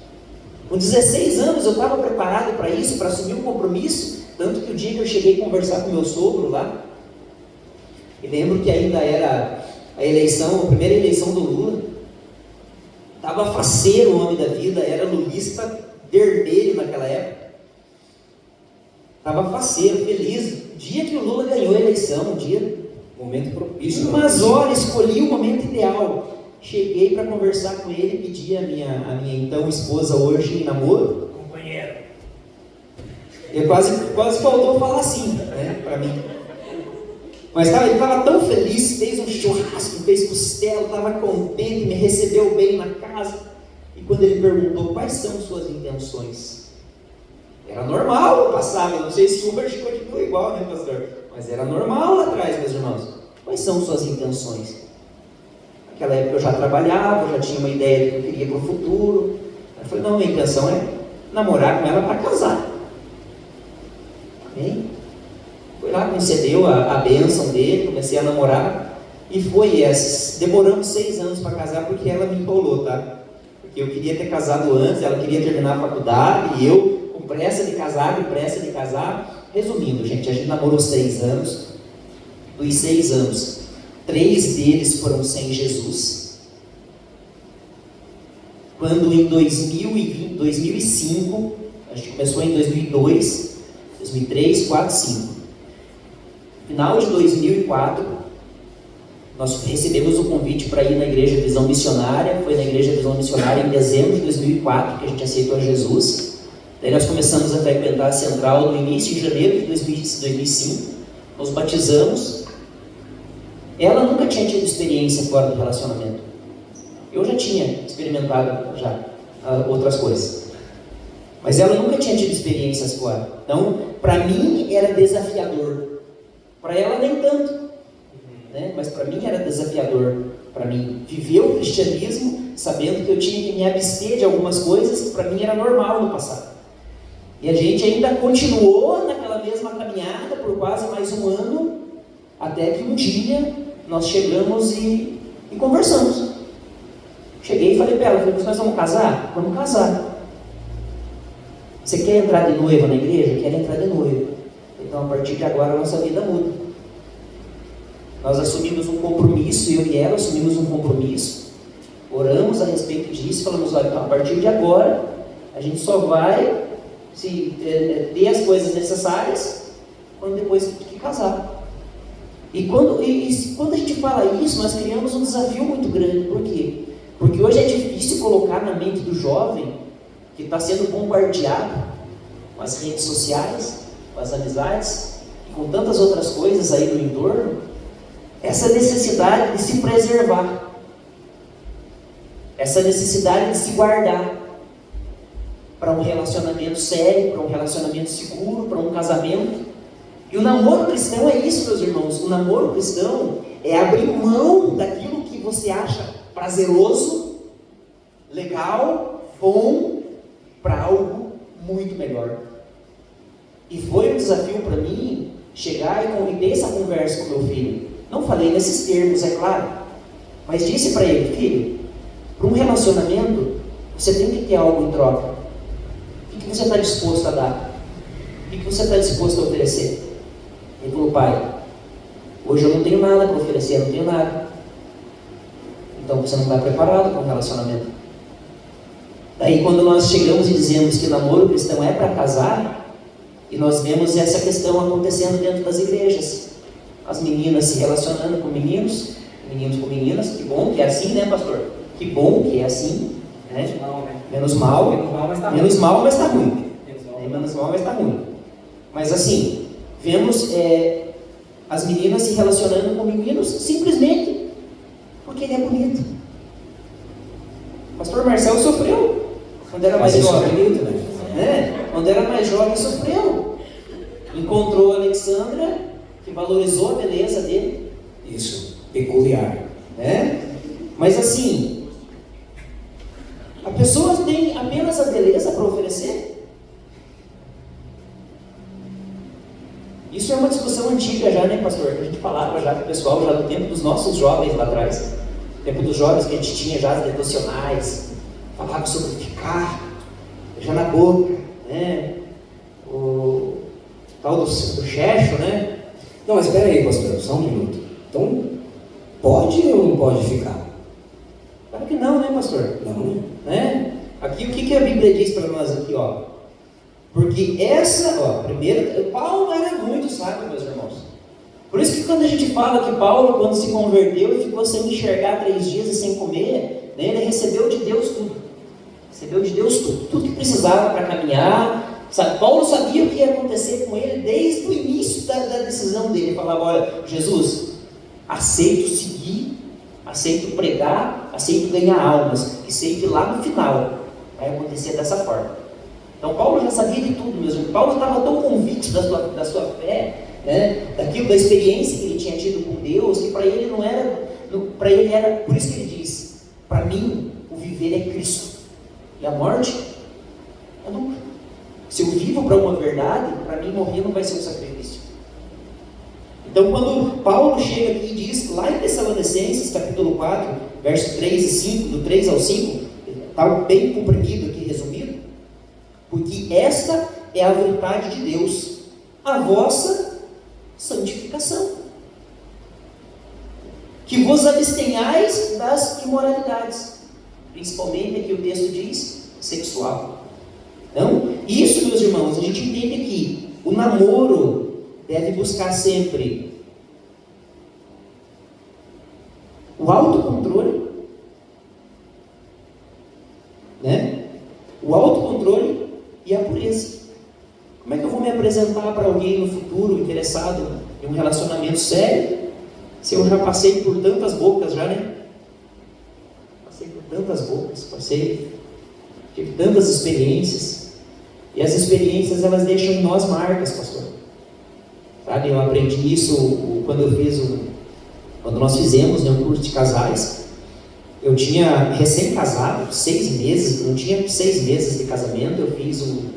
Com 16 anos eu estava preparado para isso, para assumir um compromisso. Tanto que o dia que eu cheguei a conversar com meu sogro lá, eu lembro que ainda era a eleição, a primeira eleição do Lula, estava faceiro o homem da vida, era lulista vermelho naquela época, estava faceiro, feliz, o dia que o Lula ganhou a eleição, Momento propício. mas olha, escolhi o momento ideal, cheguei para conversar com ele, pedi a minha então esposa hoje em namoro, Companheiro. e quase faltou falar assim, né, para mim. Mas ele estava tão feliz, fez um churrasco, fez costela, estava contente, me recebeu bem na casa. E quando ele perguntou quais são suas intenções, era normal no passado, não sei se hoje continua igual, né, pastor? Mas era normal lá atrás, meus irmãos. Quais são suas intenções? Naquela época eu já trabalhava, já tinha uma ideia do que eu queria para o futuro. Eu falei, não, minha intenção é namorar com ela para casar. Amém? Fui lá, concedeu a bênção dele, comecei a namorar. E foi essa. Demoramos 6 anos para casar porque ela me enrolou, tá? Porque eu queria ter casado antes, ela queria terminar a faculdade, e eu com pressa de casar. Resumindo, gente, a gente namorou 6 anos. Dos 6 anos, 3 deles foram sem Jesus. Quando em 2005, a gente começou em 2002, 2003, 4, 5. Final de 2004, nós recebemos o convite para ir na Igreja Visão Missionária. Foi na Igreja Visão Missionária em dezembro de 2004 que a gente aceitou a Jesus. Daí nós começamos a frequentar a Central no início de janeiro de 2005. Nos batizamos. Ela nunca tinha tido experiência fora do relacionamento. Eu já tinha experimentado outras coisas. Mas ela nunca tinha tido experiências fora. Então, para mim era desafiador. Para ela nem tanto, né? Mas para mim era desafiador. Para mim, viver o cristianismo sabendo que eu tinha que me abster de algumas coisas que para mim era normal no passado. E a gente ainda continuou naquela mesma caminhada por quase mais um ano, até que um dia nós chegamos e conversamos. Cheguei e falei para ela, nós vamos casar? Vamos casar. Você quer entrar de noiva na igreja? Quero entrar de noiva. Então, a partir de agora, a nossa vida muda. Nós assumimos um compromisso, eu e ela assumimos um compromisso, oramos a respeito disso, falamos, olha, então, a partir de agora, a gente só vai ter as coisas necessárias quando depois que casar. E quando a gente fala isso, nós criamos um desafio muito grande. Por quê? Porque hoje é difícil colocar na mente do jovem que está sendo bombardeado com as redes sociais, com as amizades e com tantas outras coisas aí do entorno, essa necessidade de se preservar, essa necessidade de se guardar para um relacionamento sério, para um relacionamento seguro, para um casamento. E o namoro cristão é isso, meus irmãos. O namoro cristão é abrir mão daquilo que você acha prazeroso, legal, bom, para algo muito melhor. E foi um desafio para mim chegar e ter essa conversa com meu filho. Não falei nesses termos, é claro, mas disse para ele, filho, para um relacionamento, você tem que ter algo em troca. O que você está disposto a dar? O que você está disposto a oferecer? Ele falou, pai, hoje eu não tenho nada para oferecer, eu não tenho nada. Então você não está preparado para um relacionamento. Daí quando nós chegamos e dizemos que namoro cristão é para casar, e nós vemos essa questão acontecendo dentro das igrejas. As meninas se relacionando com meninos, meninos com meninas, que bom que é assim, né, pastor? Que bom que é assim, né? Menos mal, mas está ruim. Menos mal, mas está ruim. Mas assim, vemos as meninas se relacionando com meninos simplesmente porque ele é bonito. O pastor Marcel sofreu quando era mais jovem. Quando era mais jovem sofreu. Encontrou a Alexandra, que valorizou a beleza dele. Isso, peculiar. Mas assim, a pessoa tem apenas a beleza para oferecer? Isso é uma discussão antiga já, né, pastor? Que a gente falava já com o pessoal, já do tempo dos nossos jovens lá atrás. Tempo dos jovens que a gente tinha já as devocionais, falava sobre ficar, beijar na boca, né? tal do checho, né? Não, mas espera aí, pastor, só um minuto. Então, pode ou não pode ficar? Claro que não, né, pastor? Não. Né? Aqui, o que a Bíblia diz para nós aqui, ó? Porque primeiro, Paulo era muito sábio, meus irmãos. Por isso que quando a gente fala que Paulo, quando se converteu e ficou sem enxergar 3 dias e sem comer, né, ele recebeu de Deus tudo. Recebeu de Deus tudo que precisava para caminhar. Paulo sabia o que ia acontecer com ele desde o início da decisão dele. Ele falava, olha, Jesus, aceito seguir, aceito pregar, aceito ganhar almas, e sei que lá no final vai acontecer dessa forma. Então Paulo já sabia de tudo mesmo. Paulo estava tão convicto da sua fé, né, daquilo, da experiência que ele tinha tido com Deus, que para ele não era, para ele era, por isso que ele diz, para mim o viver é Cristo, e a morte é lucro. Se eu vivo para uma verdade, para mim morrer não vai ser um sacrifício. Então quando Paulo chega aqui e diz, lá em Tessalonicenses, capítulo 4, versos 3 e 5, do 3 ao 5, está bem comprimido aqui, resumido, porque esta é a vontade de Deus, a vossa santificação, que vos abstenhais das imoralidades, principalmente aqui o texto diz, sexual. Então, isso, meus irmãos, a gente entende que o namoro deve buscar sempre o autocontrole, né? O autocontrole e a pureza. Como é que eu vou me apresentar para alguém no futuro interessado em um relacionamento sério, se eu já passei por tantas bocas já, né? Passei por tantas bocas, tive tantas experiências, e as experiências elas deixam em nós marcas, pastor. Sabe, eu aprendi isso quando nós fizemos, né, um curso de casais. Eu tinha recém-casado, 6 meses, não tinha 6 meses de casamento, eu fiz um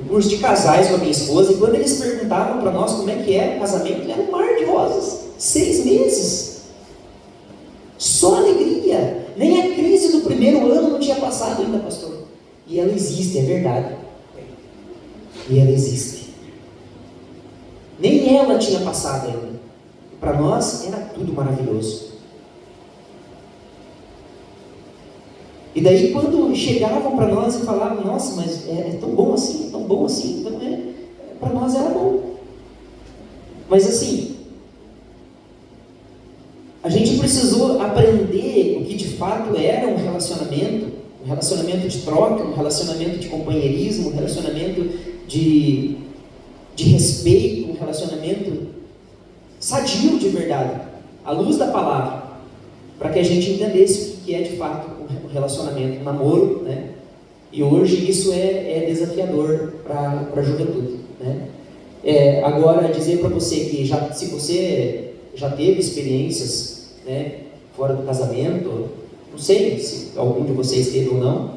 curso de casais com a minha esposa, e quando eles perguntavam para nós como é que era o casamento, era um mar de rosas. 6 meses, só alegria. Nem a crise do primeiro ano não tinha passado ainda, pastor. E ela existe, é verdade. E ela existe. Nem ela tinha passado ainda. Para nós era tudo maravilhoso. E daí quando chegavam para nós e falavam, nossa, mas é tão bom assim, então para nós era bom. Mas assim, a gente precisou aprender o que de fato era um relacionamento de troca, um relacionamento de companheirismo, um relacionamento de respeito, um relacionamento sadio de verdade, à luz da palavra, para que a gente entendesse o que é de fato um relacionamento, um namoro, né? E hoje isso é desafiador para a juventude, né? Agora, dizer para você que se você já teve experiências, né, fora do casamento, não sei se algum de vocês teve ou não,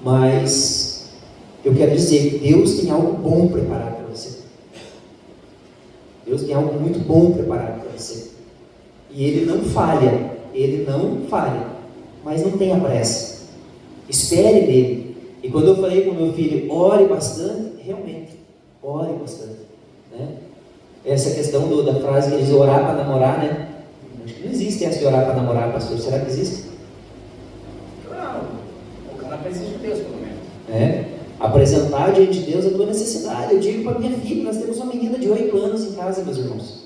mas eu quero dizer que Deus tem algo bom preparado para você. Deus tem algo muito bom preparado para você. E Ele não falha, mas não tenha pressa. Espere nele. E quando eu falei com meu filho, ore bastante, realmente, ore bastante, né? Essa questão da frase que eles orar para namorar, né? Acho que não existe essa de orar para namorar, pastor. Será que existe? Não. O cara precisa de Deus, pelo menos. Apresentar diante de Deus a tua necessidade. Eu digo para minha filha, nós temos uma menina de 8 anos em casa, meus irmãos.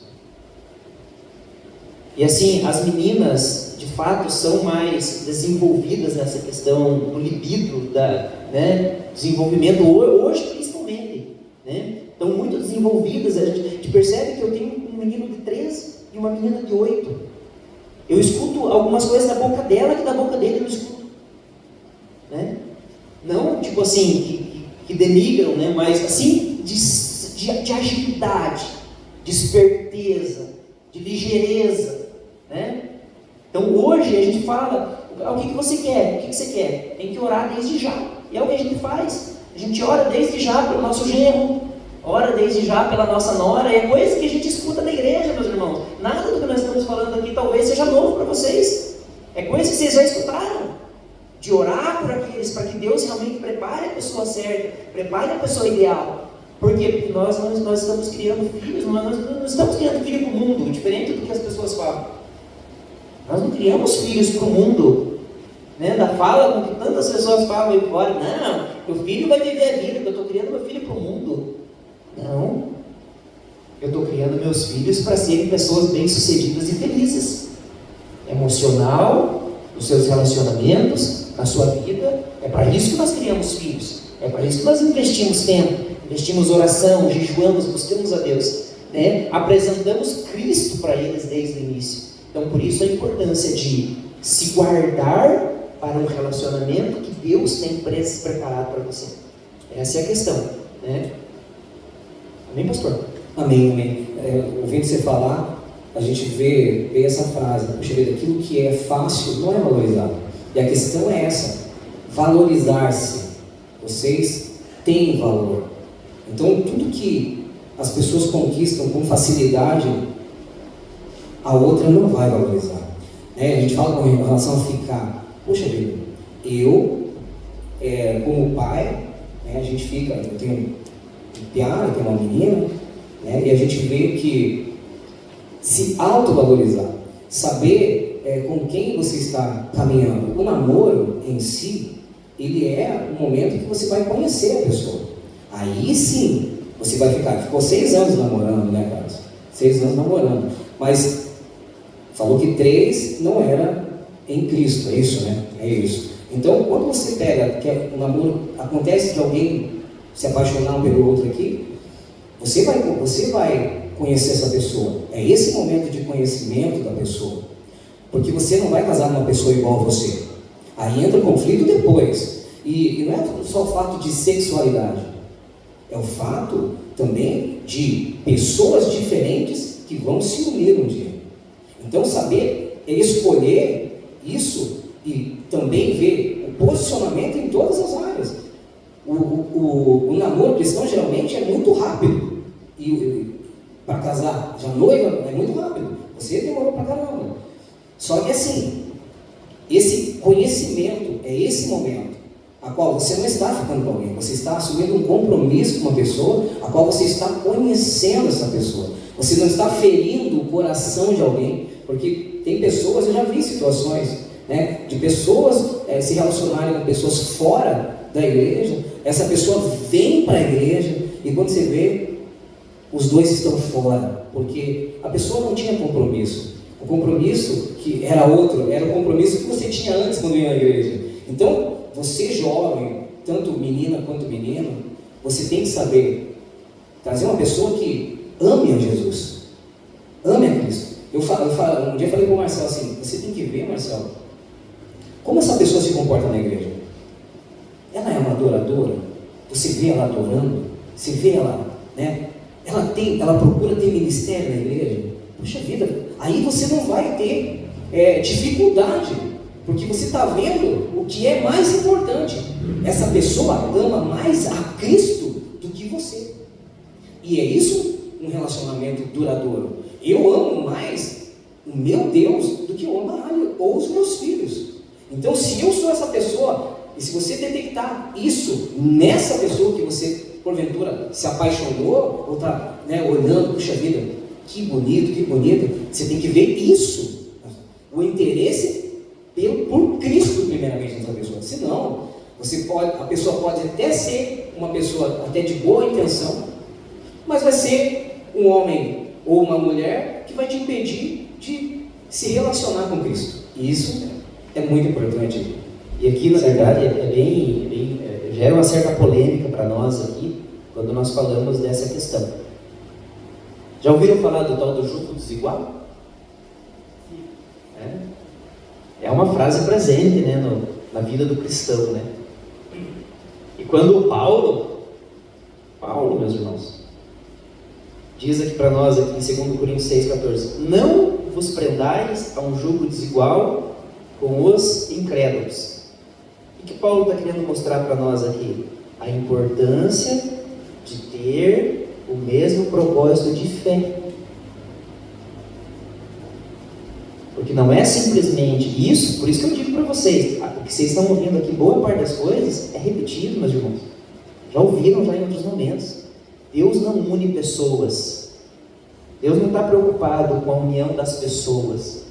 E assim, as meninas, de fato, são mais desenvolvidas nessa questão do libido, desenvolvimento, hoje principalmente, né? Estão muito desenvolvidas. A gente percebe que eu tenho um menino de 13 e uma menina de 8. Eu escuto algumas coisas da boca dela que da boca dele eu não escuto, né? Não, tipo assim, que denigram, né? Mas assim, de agilidade, de esperteza, de ligeireza, né? Então hoje a gente fala, o que você quer? O que você quer? Tem que orar desde já. E é o que a gente faz. A gente ora desde já pelo nosso genro, ora desde já pela nossa nora. É coisa que a gente escuta na igreja, meus irmãos. Nada do que nós estamos falando aqui talvez seja novo para vocês. É coisa que vocês já escutaram. De orar por aqueles, para que Deus realmente prepare a pessoa certa, prepare a pessoa ideal. Por quê? Porque nós estamos criando filhos, nós não estamos criando filho para o mundo, diferente do que as pessoas falam. Nós não criamos filhos para o mundo, né? Da fala com que tantas pessoas falam aí fora, não, meu filho vai viver a vida, eu estou criando meu filho para o mundo. Não, eu estou criando meus filhos para serem pessoas bem-sucedidas e felizes. Emocional, nos seus relacionamentos, na sua vida, é para isso que nós criamos filhos, é para isso que nós investimos tempo, investimos oração, jejuamos, buscamos a Deus, né? Apresentamos Cristo para eles desde o início. Então, por isso a importância de se guardar para um relacionamento que Deus tem preparado para você. Essa é a questão, né? Amém, pastor? Amém, amém. Ouvindo você falar, a gente vê essa frase, puxa vida, aquilo que é fácil não é valorizado. E a questão é essa, valorizar-se. Vocês têm valor. Então, tudo que as pessoas conquistam com facilidade, a outra não vai valorizar. A gente fala com relação a ficar, poxa vida, eu, como pai, a gente fica, eu tenho um piá, eu tenho uma menina, e a gente vê que se autovalorizar, saber com quem você está caminhando. O namoro em si, ele é um momento que você vai conhecer a pessoa. Aí sim, você vai ficou 6 anos namorando, né, Carlos? 6 anos namorando. Mas falou que 3 não era em Cristo, é isso, né? É isso. Então, quando você pega, que o namoro, acontece de alguém se apaixonar um pelo outro aqui, você vai conhecer essa pessoa. É esse momento de conhecimento da pessoa. Porque você não vai casar com uma pessoa igual a você. Aí entra o conflito depois. E não é só o fato de sexualidade. É o fato também de pessoas diferentes que vão se unir um dia. Então, saber escolher isso e também ver o posicionamento em todas as áreas. O namoro cristão geralmente é muito rápido. E para casar, já noiva, é muito rápido. Você demorou para caramba. Só que assim, esse conhecimento é esse momento a qual você não está ficando com alguém, você está assumindo um compromisso com uma pessoa, a qual você está conhecendo essa pessoa. Você não está ferindo o coração de alguém, porque tem pessoas, eu já vi situações, de pessoas se relacionarem com pessoas fora da igreja. Essa pessoa vem para a igreja e quando você vê, os dois estão fora, porque a pessoa não tinha compromisso. O compromisso que era outro, era o compromisso que você tinha antes quando ia à igreja. Então, você jovem, tanto menina quanto menino, você tem que saber trazer uma pessoa que ame a Jesus, ame a Cristo. Um dia eu falei para o Marcelo assim, você tem que ver, Marcelo, como essa pessoa se comporta na igreja. Ela é uma adoradora, você vê ela adorando, você vê ela, ela procura ter ministério na igreja. Puxa vida, aí você não vai ter dificuldade, porque você está vendo o que é mais importante. Essa pessoa ama mais a Cristo do que você. E é isso um relacionamento duradouro. Eu amo mais o meu Deus do que eu amo a Rádio ou os meus filhos. Então, se eu sou essa pessoa, e se você detectar isso nessa pessoa que você, porventura, se apaixonou, ou está olhando, puxa vida, que bonito, você tem que ver isso. O interesse por Cristo, primeiramente, nessa pessoa. Senão, a pessoa pode até ser uma pessoa até de boa intenção, mas vai ser um homem ou uma mulher que vai te impedir de se relacionar com Cristo. E isso é muito importante. E aqui, na verdade, gera uma certa polêmica para nós aqui, quando nós falamos dessa questão. Já ouviram falar do tal do jugo desigual? É uma frase presente, na vida do cristão, E quando Paulo, meus irmãos, diz aqui para nós, aqui em 2 Coríntios 6,14, não vos prendais a um jugo desigual com os incrédulos. O que Paulo está querendo mostrar para nós aqui? A importância de ter o mesmo propósito de fé. Porque não é simplesmente isso, por isso que eu digo para vocês, o que vocês estão ouvindo aqui, boa parte das coisas é repetido, meus irmãos. Já ouviram já em outros momentos. Deus não une pessoas. Deus não está preocupado com a união das pessoas.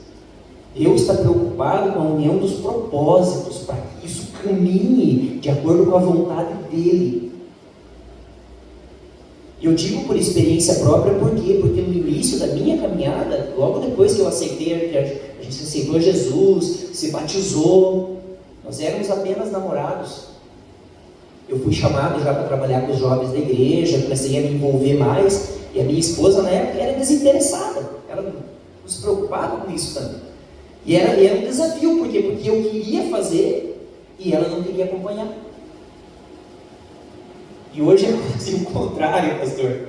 Deus está preocupado com a união dos propósitos, para que isso caminhe de acordo com a vontade dEle. E eu digo por experiência própria, por quê? Porque no início da minha caminhada, logo depois que eu aceitei, a gente aceitou Jesus, se batizou, nós éramos apenas namorados. Eu fui chamado já para trabalhar com os jovens da igreja, comecei a me envolver mais, e a minha esposa na época era desinteressada, ela não se preocupava com isso também. E era um desafio, por quê? Porque eu queria fazer e ela não queria acompanhar. E hoje é quase o contrário, pastor.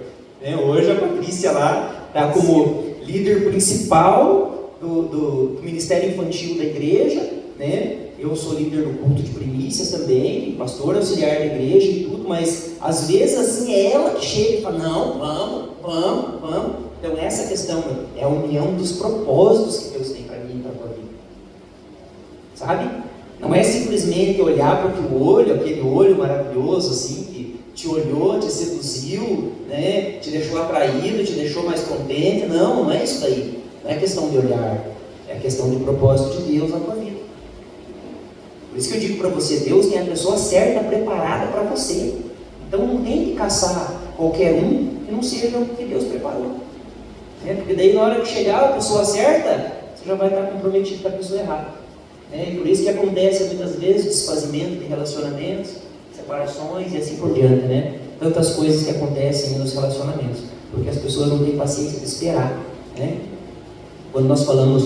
Hoje a Patrícia lá está como líder principal do Ministério Infantil da igreja, né? Eu sou líder do culto de primícias também, pastor auxiliar da igreja e tudo, mas às vezes assim é ela que chega e fala, não, vamos. Então essa questão é a união dos propósitos que Deus tem para mim e para a tua vida. Sabe? Não é simplesmente olhar para aquele olho maravilhoso assim, que te olhou, te seduziu, né? Te deixou atraído, te deixou mais contente. Não é isso daí. Não é questão de olhar, é a questão de propósito de Deus na tua vida. Por isso que eu digo para você, Deus tem a pessoa certa, preparada para você. Então não tem que caçar qualquer um que não seja o que Deus preparou. Porque daí na hora que chegar a pessoa certa, você já vai estar comprometido com a pessoa errada. E por isso que acontece muitas vezes desfazimento de relacionamentos, separações e assim por diante. Tantas coisas que acontecem nos relacionamentos, porque as pessoas não têm paciência de esperar. Quando nós falamos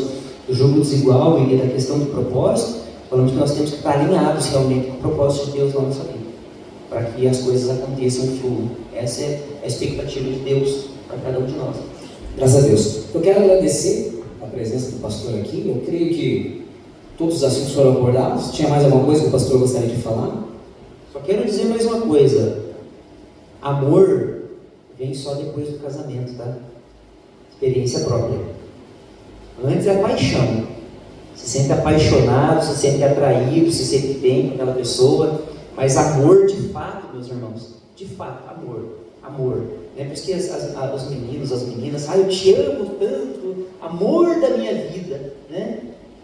do jogo desigual e da questão do propósito, falamos que nós temos que estar alinhados realmente com o propósito de Deus na nossa vida, para que as coisas aconteçam e fluam. Essa é a expectativa de Deus para cada um de nós. Graças a Deus. Eu quero agradecer a presença do pastor aqui. Eu creio que todos os assuntos foram abordados. Tinha mais alguma coisa que o pastor gostaria de falar? Só quero dizer mais uma coisa. Amor vem só depois do casamento, tá? Experiência própria. Antes é paixão. Se sente apaixonado, se sente atraído, se sente bem com aquela pessoa. Mas amor de fato, meus irmãos, de fato, amor. Por isso que os meninos, as meninas, eu te amo tanto, amor da minha vida,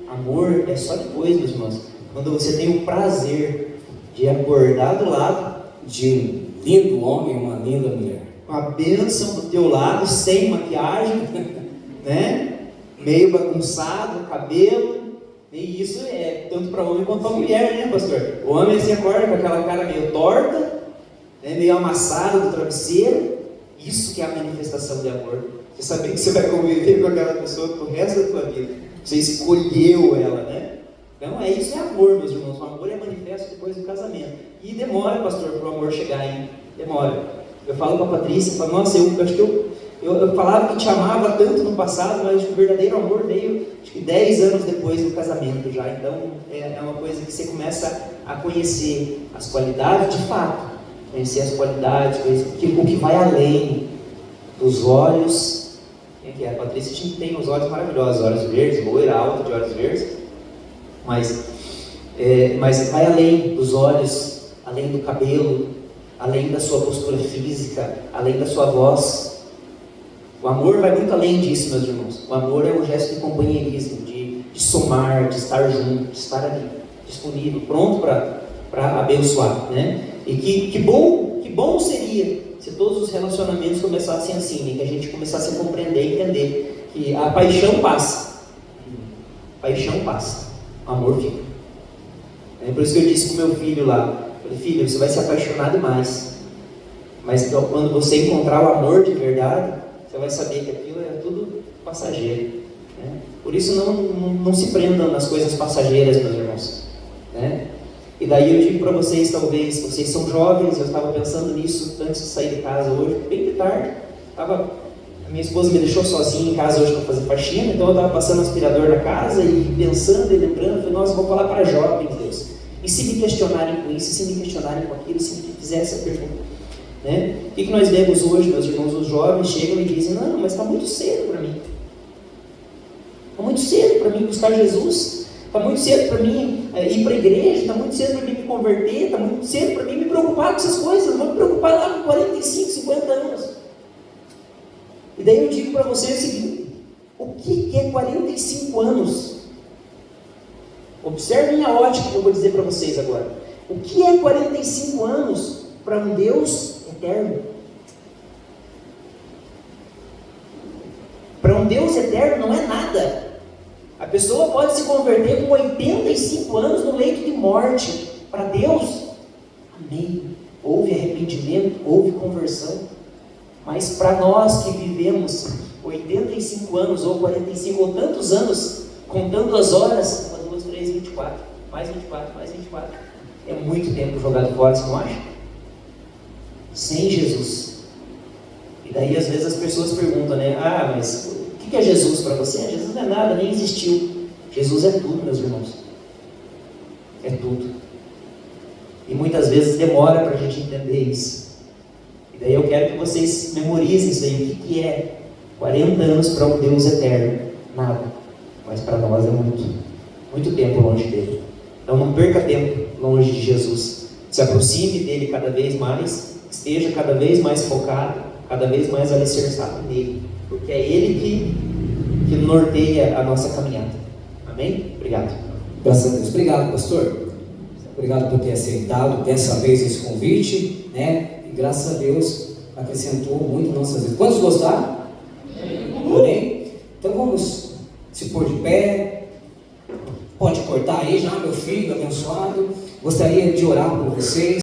Amor é só depois, meus irmãos, quando você tem o prazer de acordar do lado de um lindo homem e uma linda mulher, com a bênção do teu lado, sem maquiagem, meio bagunçado, cabelo. E isso é tanto para homem quanto para mulher, pastor? O homem se acorda com aquela cara meio torta, meio amassada do travesseiro. Isso que é a manifestação de amor. Você saber que você vai conviver com aquela pessoa pro resto da tua vida. Você escolheu ela, Então isso é amor, meus irmãos. O amor é manifesto depois do casamento. E demora, pastor, para o amor chegar aí. Demora. Eu falo com a Patrícia, eu falo, nossa, eu acho que eu falava que te amava tanto no passado, mas o verdadeiro amor veio, acho que 10 anos depois do casamento já. Então é uma coisa que você começa a conhecer as qualidades de fato. Conhecer as qualidades, conhecer o que vai além dos olhos. Quem é? A Patrícia tem os olhos maravilhosos, olhos verdes, loira, alta de olhos verdes, mas vai além dos olhos, além do cabelo, além da sua postura física, além da sua voz. O amor vai muito além disso, meus irmãos. O amor é um gesto de companheirismo, de somar, de estar junto, de estar ali, disponível, pronto para abençoar, E que bom seria se todos os relacionamentos começassem assim, que a gente começasse a compreender e entender que a paixão passa. O amor fica. Por isso que eu disse para o meu filho lá, falei, filho, você vai se apaixonar demais, mas quando você encontrar o amor de verdade, você vai saber que aquilo é tudo passageiro. Por isso não se prendam nas coisas passageiras, meus irmãos. E daí eu digo para vocês, talvez, vocês são jovens, eu estava pensando nisso antes de sair de casa hoje, bem de tarde. A minha esposa me deixou sozinha em casa hoje para fazer faxina, então eu estava passando o aspirador na casa e pensando e lembrando, falei, nossa, vou falar para jovens, Deus. E se me questionarem com isso, se me questionarem com aquilo, se me fizerem essa pergunta? O que nós vemos hoje, meus irmãos? Os jovens chegam e dizem, não, mas está muito cedo para mim. Está muito cedo para mim buscar Jesus. Está muito cedo para mim ir para a igreja, está muito cedo para mim me converter, está muito cedo para mim me preocupar com essas coisas, eu vou me preocupar lá com 45, 50 anos. E daí eu digo para você o seguinte, o que é 45 anos? Observem a ótica que eu vou dizer para vocês agora. O que é 45 anos para um Deus eterno? Para um Deus eterno não é nada. A pessoa pode se converter com 85 anos no leito de morte. Para Deus, amém. Houve arrependimento, houve conversão. Mas para nós que vivemos 85 anos ou 45 ou tantos anos, contando as horas, 1, 2, 3, 24, mais 24, mais 24, é muito tempo jogado fora, você não acha? Sem Jesus. E daí às vezes as pessoas perguntam, né? Ah, mas o que é Jesus para você? Jesus não é nada, nem existiu. Jesus é tudo, meus irmãos. É tudo. E muitas vezes demora para a gente entender isso. E daí eu quero que vocês memorizem isso aí. O que é 40 anos para um Deus eterno? Nada. Mas para nós é muito tempo longe dele. Então não perca tempo longe de Jesus. Se aproxime dele cada vez mais. Esteja cada vez mais focado, cada vez mais alicerçado nele. Porque é ele que norteia a nossa caminhada. Amém? Obrigado. Graças a Deus. Obrigado, pastor. Obrigado por ter aceitado dessa vez esse convite, né? E graças a Deus acrescentou muito nossas vidas. Quantos gostaram? Amém? Então vamos se pôr de pé. Pode cortar aí já, meu filho abençoado. Gostaria de orar por vocês.